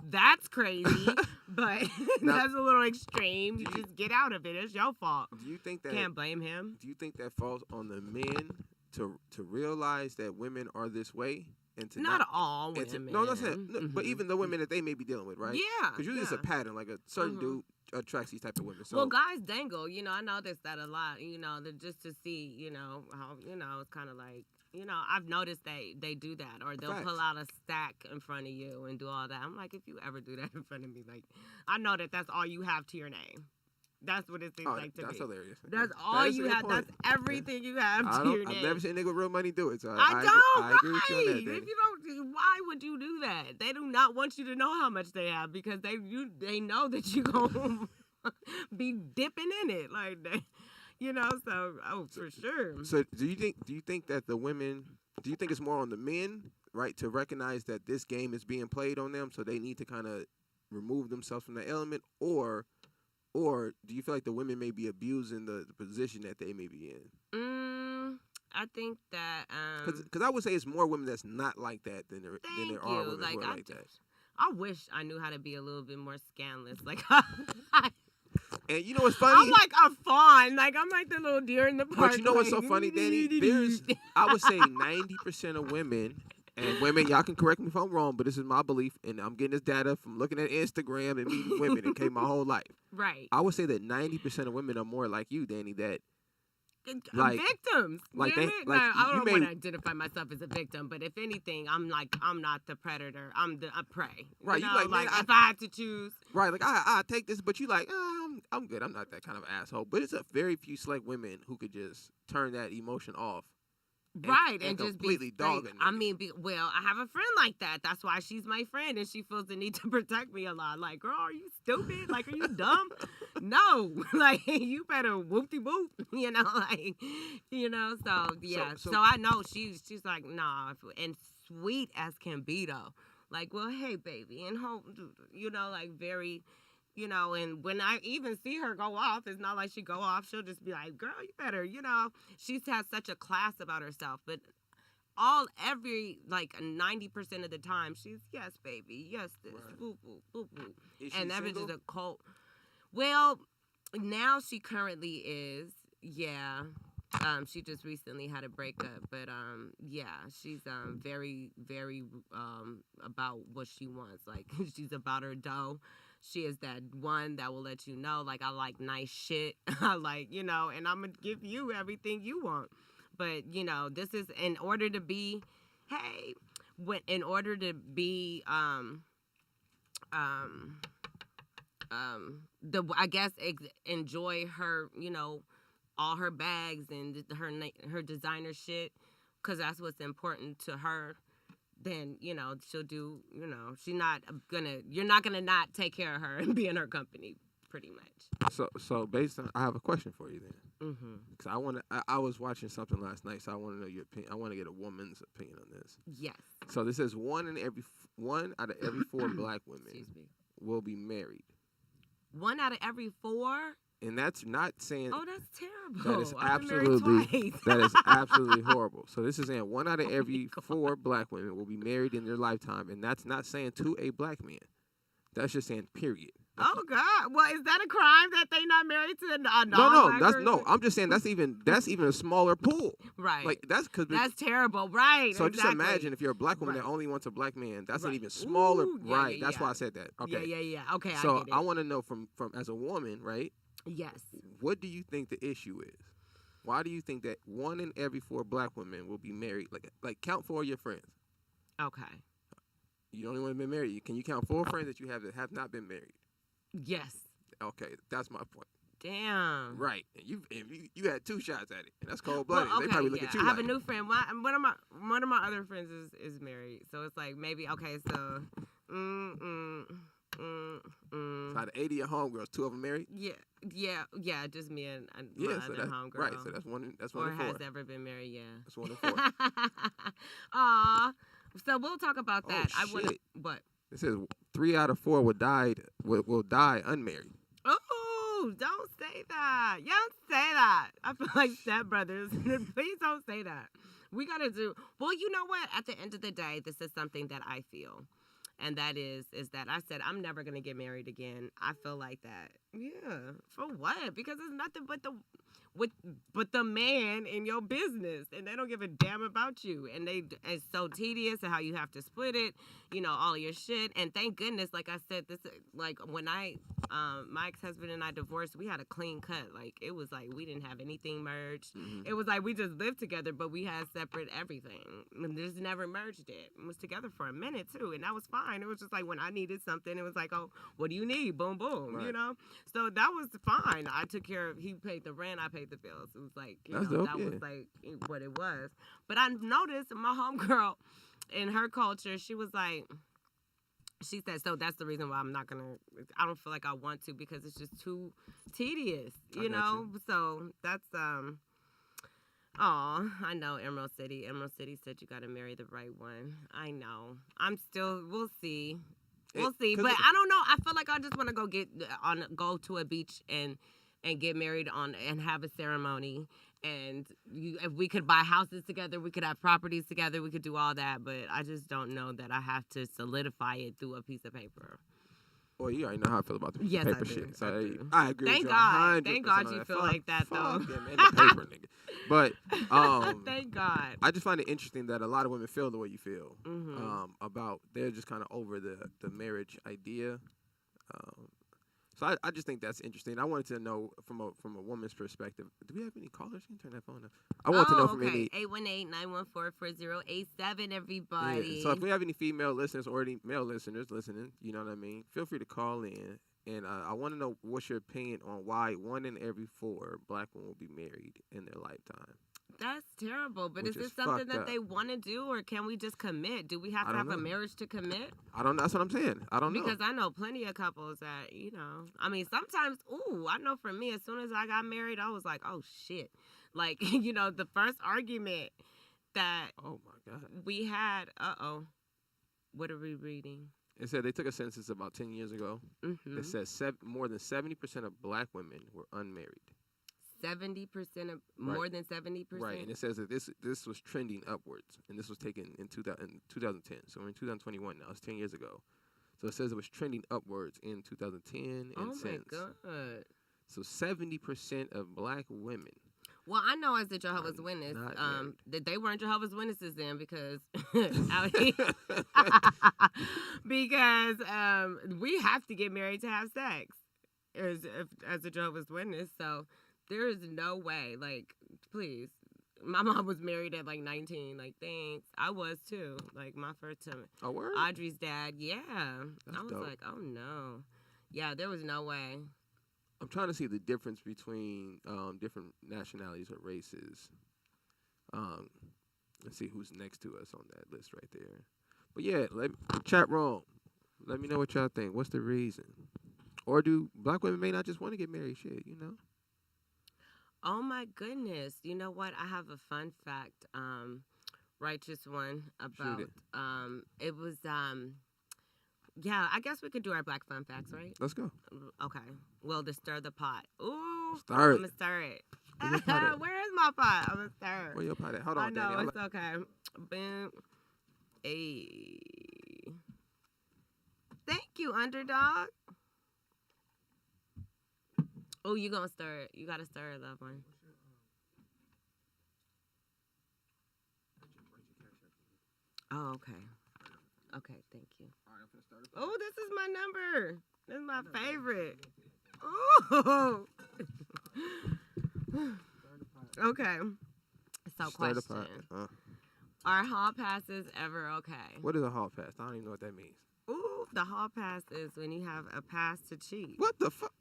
that's crazy. But that's a little extreme. You just get out of it. It's your fault. Do you think that... Can't blame him. Do you think that falls on the men to realize that women are this way? And to not all women. No, that's it. No, but even the women that they may be dealing with, right? Yeah. Because usually it's a pattern, like a certain dude attracts these type of women. So, well, guys dangle. I noticed that a lot. Just to see, how, it's kind of like, I've noticed they do that, or they'll pull out a stack in front of you and do all that. I'm like, if you ever do that in front of me, like, I know that's all you have to your name. That's what it seems like to me. That's hilarious. That's all you have. That's everything you have to your name. I've never seen a nigga with real money do it. So I agree with you on that. If you don't, why would you do that? They do not want you to know how much they have because they know that you're going to be dipping in it. Like, so, for sure. So do you think that the women, do you think it's more on the men, right, to recognize that this game is being played on them, so they need to kind of remove themselves from the element, or do you feel like the women may be abusing the position that they may be in? I think that... Because I would say it's more women that's not like that than there are women who are like that. I wish I knew how to be a little bit more scandalous. Like, and you know what's funny? I'm like a fawn. Like, I'm like the little deer in the park. But you know what's so funny, Danny? I would say 90% of women... And women, y'all can correct me if I'm wrong, but this is my belief, and I'm getting this data from looking at Instagram and meeting women and came my whole life. Right. I would say that 90% of women are more like you, Danny, that like victims. Like I don't want to identify myself as a victim, but if anything, I'm not the predator. I'm the prey. Right. You like if I had to choose. Right. Like I take this, but you like I'm good. I'm not that kind of asshole. But it's a very few select women who could just turn that emotion off. Right, and just completely be straight. dogging. I mean, well, I have a friend like that. That's why she's my friend, and she feels the need to protect me a lot. Like, girl, are you stupid? Like, are you dumb? No, like, you better whoop-de-whoop, So yeah, so I know she's like, nah, and sweet as can be though. Like, well, hey, baby, and hope, like very. And when I even see her go off, it's not like she go off. She'll just be like, girl, you better, She's has such a class about herself. But every 90% of the time, she's, yes, baby, yes, this, boo, boo, boo, boo. And that is just a cult. Well, now she currently is, yeah. She just recently had a breakup, but yeah, she's very, very about what she wants. Like, she's about her dough. She is that one that will let you know, like, I like nice shit. I like, and I'm going to give you everything you want. But, this is in order to be, I guess, enjoy her, all her bags and her designer shit, because that's what's important to her. Then, she'll do, you're not gonna not take care of her and be in her company, pretty much. So based on, I have a question for you then. Because I was watching something last night, so I want to know your opinion. I want to get a woman's opinion on this. Yes. So this says one out of every 4 black women will be married. 1 out of every 4? And that's not saying. Oh, that's terrible. That is absolutely horrible. So this is saying 1 out of every 4 black women will be married in their lifetime, and that's not saying to a black man. That's just saying period. Oh God! Well, is that a crime that they not married to a non-black person? No. I'm just saying that's even a smaller pool. Right. Like that's terrible. Right. So just imagine if you're a black woman that only wants a black man. That's an even smaller. Ooh, yeah, right. Yeah, that's why I said that. Okay. Yeah. Okay. So I want to know from as a woman, right? Yes. What do you think the issue is? Why do you think that 1 in every 4 black women will be married? Like count 4 of your friends. Okay. You don't even been married. Can you count 4 friends that you have that have not been married? Yes. Okay, that's my point. Damn. Right. And you had 2 shots at it. And that's cold blooded. Well, okay, they probably look at you I have like, a new friend. One of my other friends is married. So it's like maybe so So out of 80 of homegirls, 2 of them married? Yeah, just me and my other homegirl. Right, so that's one in 4. Or has ever been married, yeah. That's 1 in 4. Aw. So we'll talk about that. What? It says 3 out of 4 will die unmarried. Oh, don't say that. You don't say that. I feel like stepbrothers. Please don't say that. We got to do, well, you know what? At the end of the day, this is something that I feel. And that is that I said, I'm never going to get married again. I feel like that. Yeah. For what? Because it's nothing but the man in your business, and they don't give a damn about you, and it's so tedious and how you have to split it, all of your shit. And thank goodness, like I said, this, like when my ex-husband and I divorced, we had a clean cut. Like it was like we didn't have anything merged. It was like we just lived together, but we had separate everything. And just never merged it. We was together for a minute too, and that was fine. It was just like when I needed something, it was like, oh, what do you need? Boom, boom, right. So that was fine. I took care of. He paid the rent. I paid the bills. It was like dope, that was like what it was. But I noticed my homegirl in her culture, she was like, she said, so that's the reason why I don't feel like I want to, because it's just too tedious, you know? So that's, I know Emerald City. Emerald City said you got to marry the right one. I know. We'll see. We'll see. But I don't know. I feel like I just want to go to a beach and get married and have a ceremony. And if we could buy houses together, we could have properties together, we could do all that. But I just don't know that I have to solidify it through a piece of paper. Well, you already know how I feel about the yes, paper I do. shit. So I do. I agree Thank with God. you 100%. Thank God you feel like that, though. Yeah, man, the paper, nigga. But thank God. I just find it interesting that a lot of women feel the way you feel Mm-hmm. they're just kind of over the marriage idea. So I just think that's interesting. I wanted to know from a woman's perspective. Do we have any callers? You can turn that phone up. I want to know from any 818-914-4087, everybody. Yeah. So if we have any female listeners or any male listeners listening, you know what I mean, feel free to call in. And I want to know what's your opinion on why 1 in every 4 black women will be married in their lifetime. That's terrible. But Which is this is something fucked that up. they want to do, or can we just commit? Do we have I to don't have a know. marriage to commit? I don't know. That's what I'm saying. I don't know. Because I know plenty of couples that, I mean, sometimes, I know for me, as soon as I got married, I was like, oh, shit. Like, the first argument that Oh my God. we had, what are we reading? It said they took a census about 10 years ago. Mm-hmm. It says more than 70% of black women were unmarried. 70% of, more than 70%? Right, and it says that this was trending upwards, and this was taken in 2010. So we're in 2021 now. It's 10 years ago. So it says it was trending upwards in 2010 and since. Oh, my God. So 70% of black women. Well, I know as a Jehovah's Witness, not married. that they weren't Jehovah's Witnesses then because out here, because we have to get married to have sex as a Jehovah's Witness. So there is no way. Like, please. My mom was married at like 19. Like, thanks. I was too. Like, my first time. Oh, word? Audrey's dad. Yeah. That's I was dope. like, oh no. Yeah, there was no way. I'm trying to see the difference between different nationalities or races. Let's see who's next to us on that list right there. But yeah, chat room. Let me know what y'all think. What's the reason? Or do black women may not just want to get married? Shit, Oh my goodness. You know what? I have a fun fact, righteous one about it was yeah, I guess we could do our black fun facts, right? Let's go. Okay. Well, to stir the pot. Ooh. Stir it. I'm gonna stir it. Where's your pot at? Where is my pot? I'm gonna stir it. Where your pot at? Hold on, I know, Danny. it's okay. Boom. Hey. Thank you, underdog. Oh, you gonna stir it. You gotta stir it, loved one. Oh, okay. Okay, thank you. Oh, this is my number. This is my favorite. Oh. Okay. So, Stir the question. pot. Are hall passes ever okay? What is a hall pass? I don't even know what that means. Ooh, the hall pass is when you have a pass to cheat. What the fuck?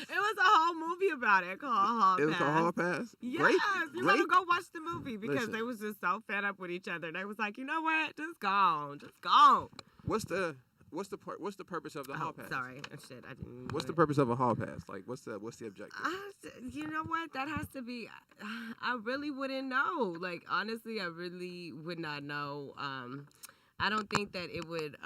It was a whole movie about it called Hall Pass. It was a hall pass? Yes, Great. you gotta go watch the movie because Listen. they was just so fed up with each other. They was like, you know what? Just go. Just go. What's the purpose of the hall pass? Sorry. Shit, I didn't. What's the purpose of a hall pass? Like, what's the objective? You know what? That has to be. I really wouldn't know. Like, honestly, I really would not know. I don't think that it would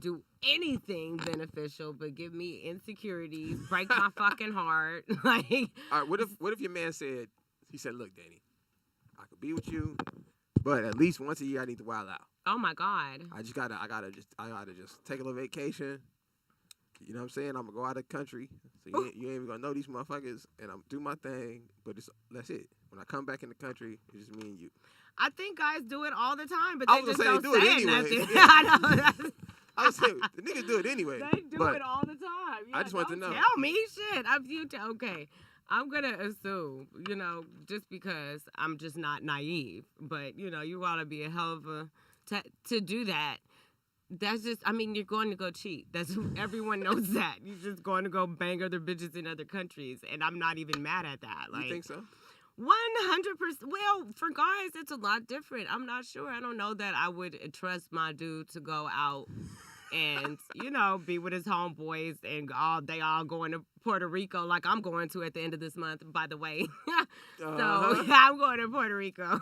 do anything beneficial, but give me insecurities, break my fucking heart. Like, all right, what if your man said, look, Danny, I could be with you, but at least once a year I need to wild out. Oh my God. I gotta just take a little vacation. You know what I'm saying? I'm gonna go out of the country, so you ain't even gonna know these motherfuckers, and I'm do my thing. But that's it. When I come back in the country, it's just me and you. I think guys do it all the time, but I they was just gonna don't say say they it do it anyway. nothing. Yeah. I know. I was saying the niggas do it anyway. They do but it all the time. Yeah, I just want to know. Tell me shit. Okay. I'm gonna assume, just because I'm just not naive, but you ought to be a hell of a to do that. That's just, you're going to go cheat. That's everyone knows that. You're just going to go bang other bitches in other countries, and I'm not even mad at that. Like, You think so? 100%. Well, for guys, it's a lot different. I'm not sure. I don't know that I would trust my dude to go out and, be with his homeboys and they all going to Puerto Rico like I'm going to at the end of this month, by the way. So, I'm going to Puerto Rico.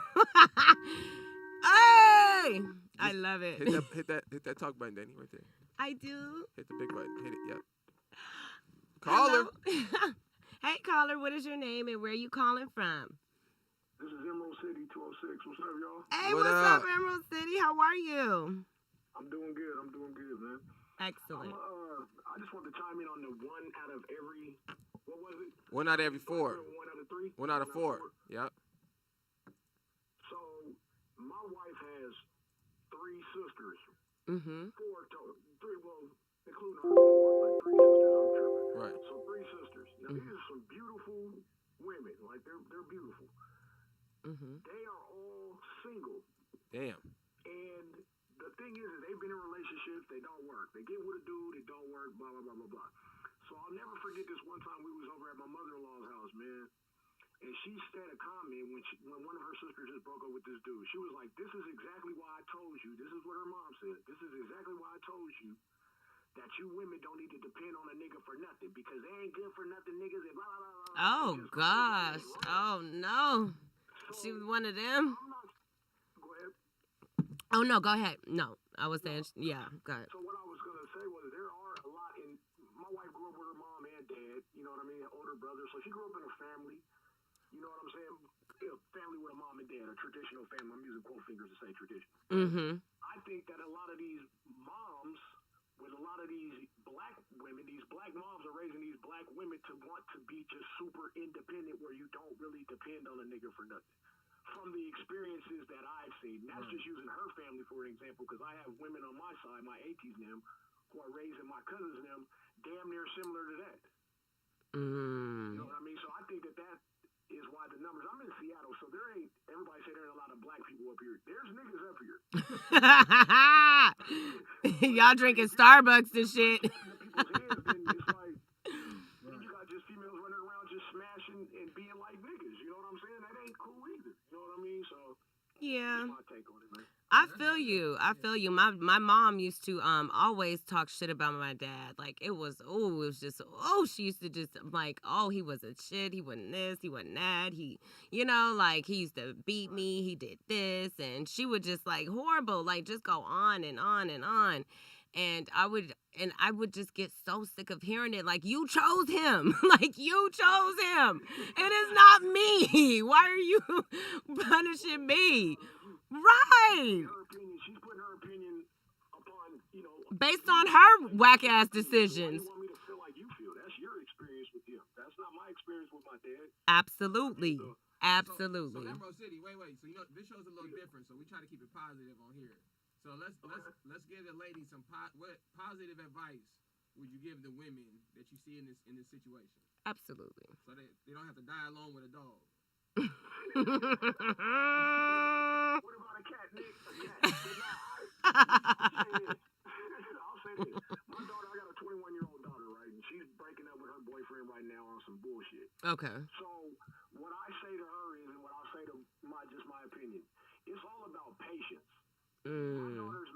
Hey! I love it. Hit that talk button, Danny, right there. I do. Hit the big button. Hit it. Yep. Caller. Hey, caller, what is your name and where are you calling from? This is Emerald City 206. What's up, y'all? Hey, what's up, Emerald City? How are you? I'm doing good, man. Excellent. I just want to chime in on the one out of every, what was it? One out of every four. 1 out of 3? 1 out of 4. Yep. So, my wife has 3 sisters. Mm-hmm. 4 total. 3, well, including her 4, like 3 sisters. I'm tripping. Right. So 3 sisters. Now, these are some beautiful women. Like, they're beautiful. Mm-hmm. They are all single. Damn. And the thing is they've been in relationships, they don't work. They get with a dude, it don't work, blah, blah, blah, blah, blah. So I'll never forget this one time we was over at my mother-in-law's house, man. And she said a comment when one of her sisters just broke up with this dude. She was like, "This is exactly why I told you." This is what her mom said. "This is exactly why I told you that you women don't need to depend on a nigga for nothing because they ain't good for nothing niggas." And blah, blah, blah, blah. Oh gosh. Oh no. She was one of them. Go ahead. Oh no, go ahead. No, I was saying, yeah, go ahead. So what I was gonna say was there are a lot in. My wife grew up with her mom and dad. You know what I mean? An older brother, so she grew up in a family. You know what I'm saying? A family with a mom and dad, a traditional family. I'm using quote fingers to say traditional. Mm-hmm. I think that a lot of these moms, with a lot of these black women, these black moms are raising these black women to want to be just super independent, where you don't really depend on a nigga for nothing. From the experiences that I've seen, and that's just using her family for an example, because I have women on my side, my aunties and them, who are raising my cousins and them, damn near similar to that. You know what I mean? So I think that is why the numbers. I'm in Seattle, so there ain't. Everybody say there ain't a lot of black people up here. There's niggas up here. Y'all drinking Starbucks and shit. Then it's like, then you got just females running around just smashing and being like niggas. You know what I'm saying? That ain't cool either. You know what I mean? So Yeah. that's my take on it, man. I feel you. I feel you. My mom used to always talk shit about my dad. Like it was just she used to just like, oh, he was a shit, he wasn't this, he wasn't that, he like he used to beat me, he did this, and she would just like horrible, like just go on and on and on. And I would just get so sick of hearing it. Like, you chose him. Like, you chose him. It is not me. Why are you punishing me? Right. She's putting her opinion upon, based on her whack ass decisions. You want me to feel like you feel. That's your experience with him. That's not my experience with my dad. Absolutely. Absolutely. So Emerald City, wait. So this show's a little different. So we try to keep it positive on here. So let's give the ladies some what positive advice would you give the women that you see in this situation? Absolutely. So they don't have to die alone with a dog. What about a cat, Nick? I'll say this. My daughter, I got a 21-year-old daughter, right? And she's breaking up with her boyfriend right now on some bullshit. Okay. So what I say to her is, and what I'll say to my opinion, it's all about patience. My daughter's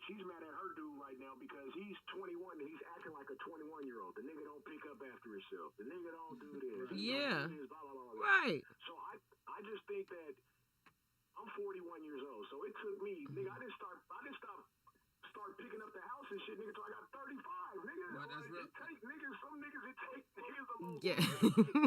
she's mad at her dude right now because he's 21 and he's acting like a 21-year-old. The nigga don't pick up after himself. The nigga don't do this. Yeah. Blah, blah, blah, blah. Right. So I just think that I'm 41 years old. So it took me, nigga, I didn't start picking up the house and shit, nigga, till I got 35, nigga. Well, that's real. It take niggas, some niggas, it take niggas a little Yeah.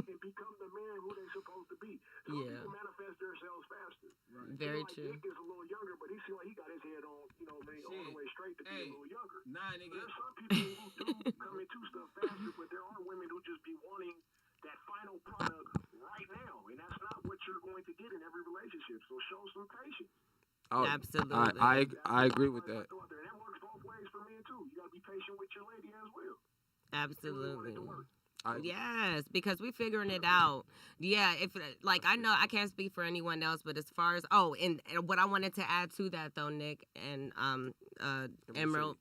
and become the man who they supposed to be. Some Yeah. people manifest themselves faster. Right. Very like true. Nick is a little younger, but he seems like he got his head on, all the way straight to be a little younger. Nah, nigga. There's some people who do come into stuff faster, but there are women who just be wanting that final product right now, and that's not what you're going to get in every relationship. So show some patience. Oh, absolutely. I agree with that. And that works both ways for men too. You gotta be patient with your lady as well. Absolutely. Yes, because we're figuring it out. Yeah, if like I know I can't speak for anyone else, but as far as and what I wanted to add to that though, Nick and Emerald,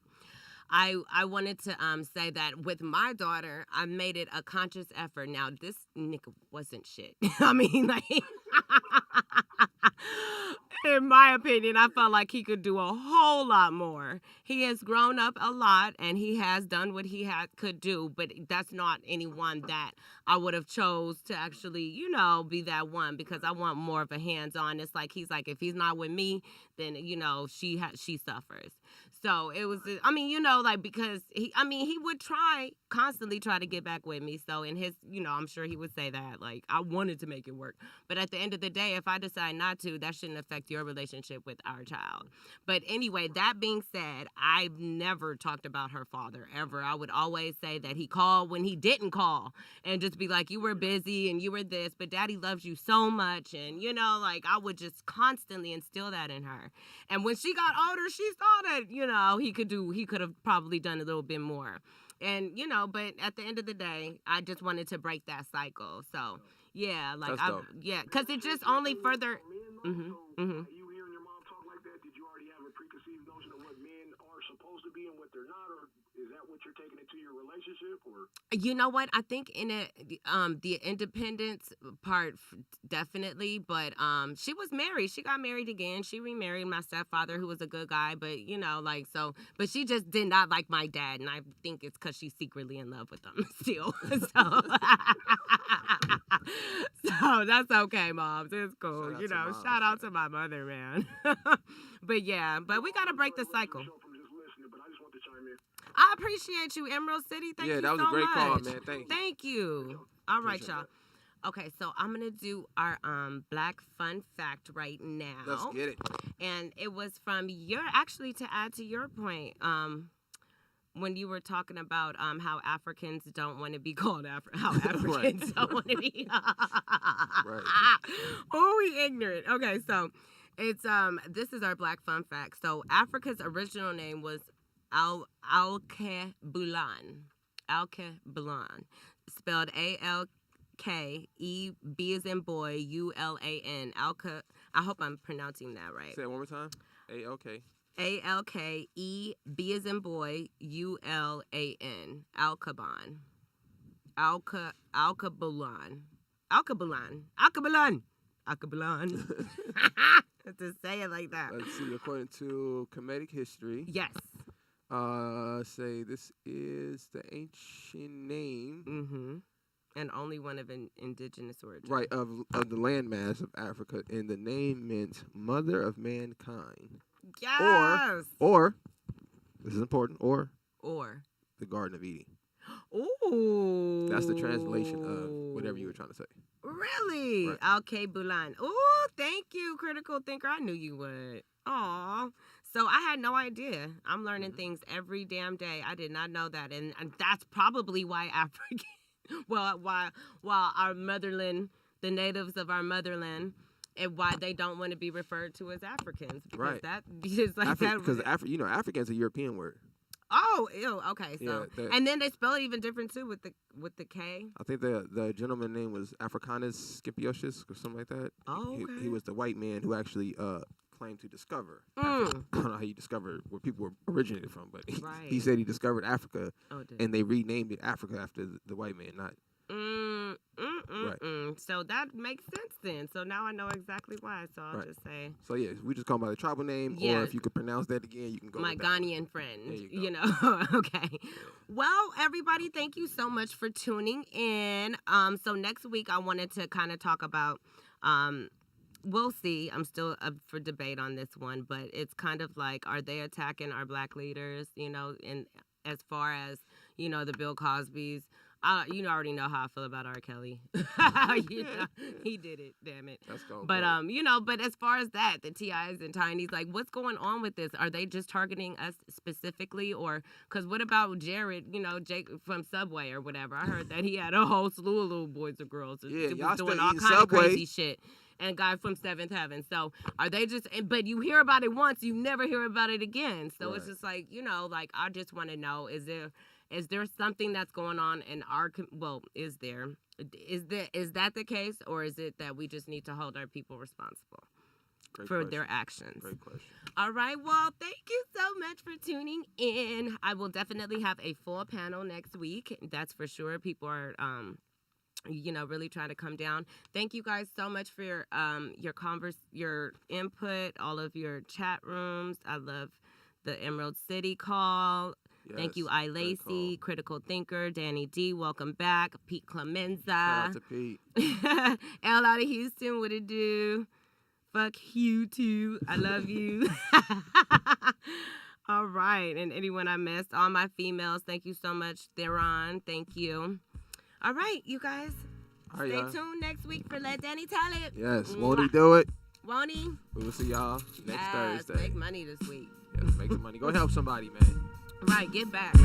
I wanted to say that with my daughter, I made it a conscious effort. Now this nigga wasn't shit. I mean, like. In my opinion, I felt like he could do a whole lot more. He has grown up a lot, and he has done what he could do, but that's not anyone that I would have chose to actually, be that one, because I want more of a hands-on. It's like he's like, if he's not with me, then, she suffers. So it was, because he would constantly try to get back with me. So in his, I'm sure he would say that, like, I wanted to make it work. But at the end of the day, if I decide not to, that shouldn't affect your relationship with our child. But anyway, that being said, I've never talked about her father ever. I would always say that he called when he didn't call and just be like, you were busy and you were this, but daddy loves you so much. And, I would just constantly instill that in her. And when she got older, she saw that, he could have probably done a little bit more. And, but at the end of the day, I just wanted to break that cycle. So, yeah, because it just only further. You hearing your mom talk like that? Did you already have a preconceived notion of what men are supposed to be and what they're not, or Is that what you're taking into your relationship, or? You know what? I think in it, the independence part definitely, but she was married. She got married again. She remarried my stepfather, who was a good guy, but you know, like so. But she just did not like my dad, and I think it's because she's secretly in love with him still. So that's okay, moms. It's cool. Shout out to my mother, man. But yeah, but we gotta break the cycle. I appreciate you, Emerald City. Thank you so much. Yeah, that was a great call, man. Thank you. All right, y'all. Okay, so I'm gonna do our Black Fun Fact right now. Let's get it. And it was from to add to your point, when you were talking about how Africans don't want to be called how Africans don't want to be. Right. Oh, we ignorant. Okay, so it's this is our Black Fun Fact. So Africa's original name was Alkebulan. Alkebulan, spelled A-L-K-E-B as in boy, U-L-A-N. I hope I'm pronouncing that right. Say it one more time. A-L-K. A-L-K-E-B as in boy, U-L-A-N. Alkebulan. Alkebulan. To say it like that. Let's see. According to Kemetic history. Yes. Say this is the ancient name. Mm-hmm. And only one of indigenous origin. Right, of the landmass of Africa. And the name meant mother of mankind. Yes. Or this is important, or the Garden of Eden. Ooh. That's the translation of whatever you were trying to say. Really? Right. Alkebulan. Ooh, thank you, critical thinker. I knew you would. Aw. So I had no idea. I'm learning things every damn day. I did not know that. And that's probably why African, while our motherland, the natives of our motherland, and why they don't want to be referred to as Africans. Because right. That is like that. Because African's a European word. Oh, ew. Okay. So, yeah, and then they spell it even different too with the K. I think the gentleman's name was Africanus Scipiosus or something like that. Oh, okay. He was the white man who actually claimed to discover Africa. I don't know how he discovered where people were originated from, but he said he discovered Africa, and they renamed it Africa after the white man, not. Right. So that makes sense then. So now I know exactly why. So I'll just say. So yeah, we just call him by the tribal name, or if you could pronounce that again, you can go. My Ghanaian friend. There you go. Okay. Well, everybody, thank you so much for tuning in. So next week I wanted to kind of talk about. We'll see. I'm still up for debate on this one, but it's kind of like, are they attacking our black leaders? In as far as the Bill Cosby's. You already know how I feel about R. Kelly. He did it, damn it. Let's go. But but as far as that, the T.I.s and Tiny's, like, what's going on with this? Are they just targeting us specifically, or because what about Jared? Jake from Subway or whatever. I heard that he had a whole slew of little boys and girls. Yeah, y'all doing all kind of crazy shit. And guy from Seventh Heaven. So are they just? But you hear about it once, you never hear about it again. So It's just like like I just want to know: is there something that's going on in our? Is that the case, or is it that we just need to hold our people responsible for their actions? Great question. All right. Well, thank you so much for tuning in. I will definitely have a full panel next week. That's for sure. People are really trying to come down. Thank you guys so much for your input, all of your chat rooms. I love the Emerald City call. Yes, thank you, I. Lacey, Critical Thinker, Danny D, welcome back. Pete Clemenza. Shout out to Pete. L out of Houston, what it do? Fuck you too. I love you. All right. And anyone I missed, all my females, thank you so much. Theron, thank you. All right, you guys. Stay tuned next week for Let Danny Tell It. Yes, won't he do it? Won't he? We will see y'all next Thursday. Make money this week. Yes, make some money. Go help somebody, man. Right, get back.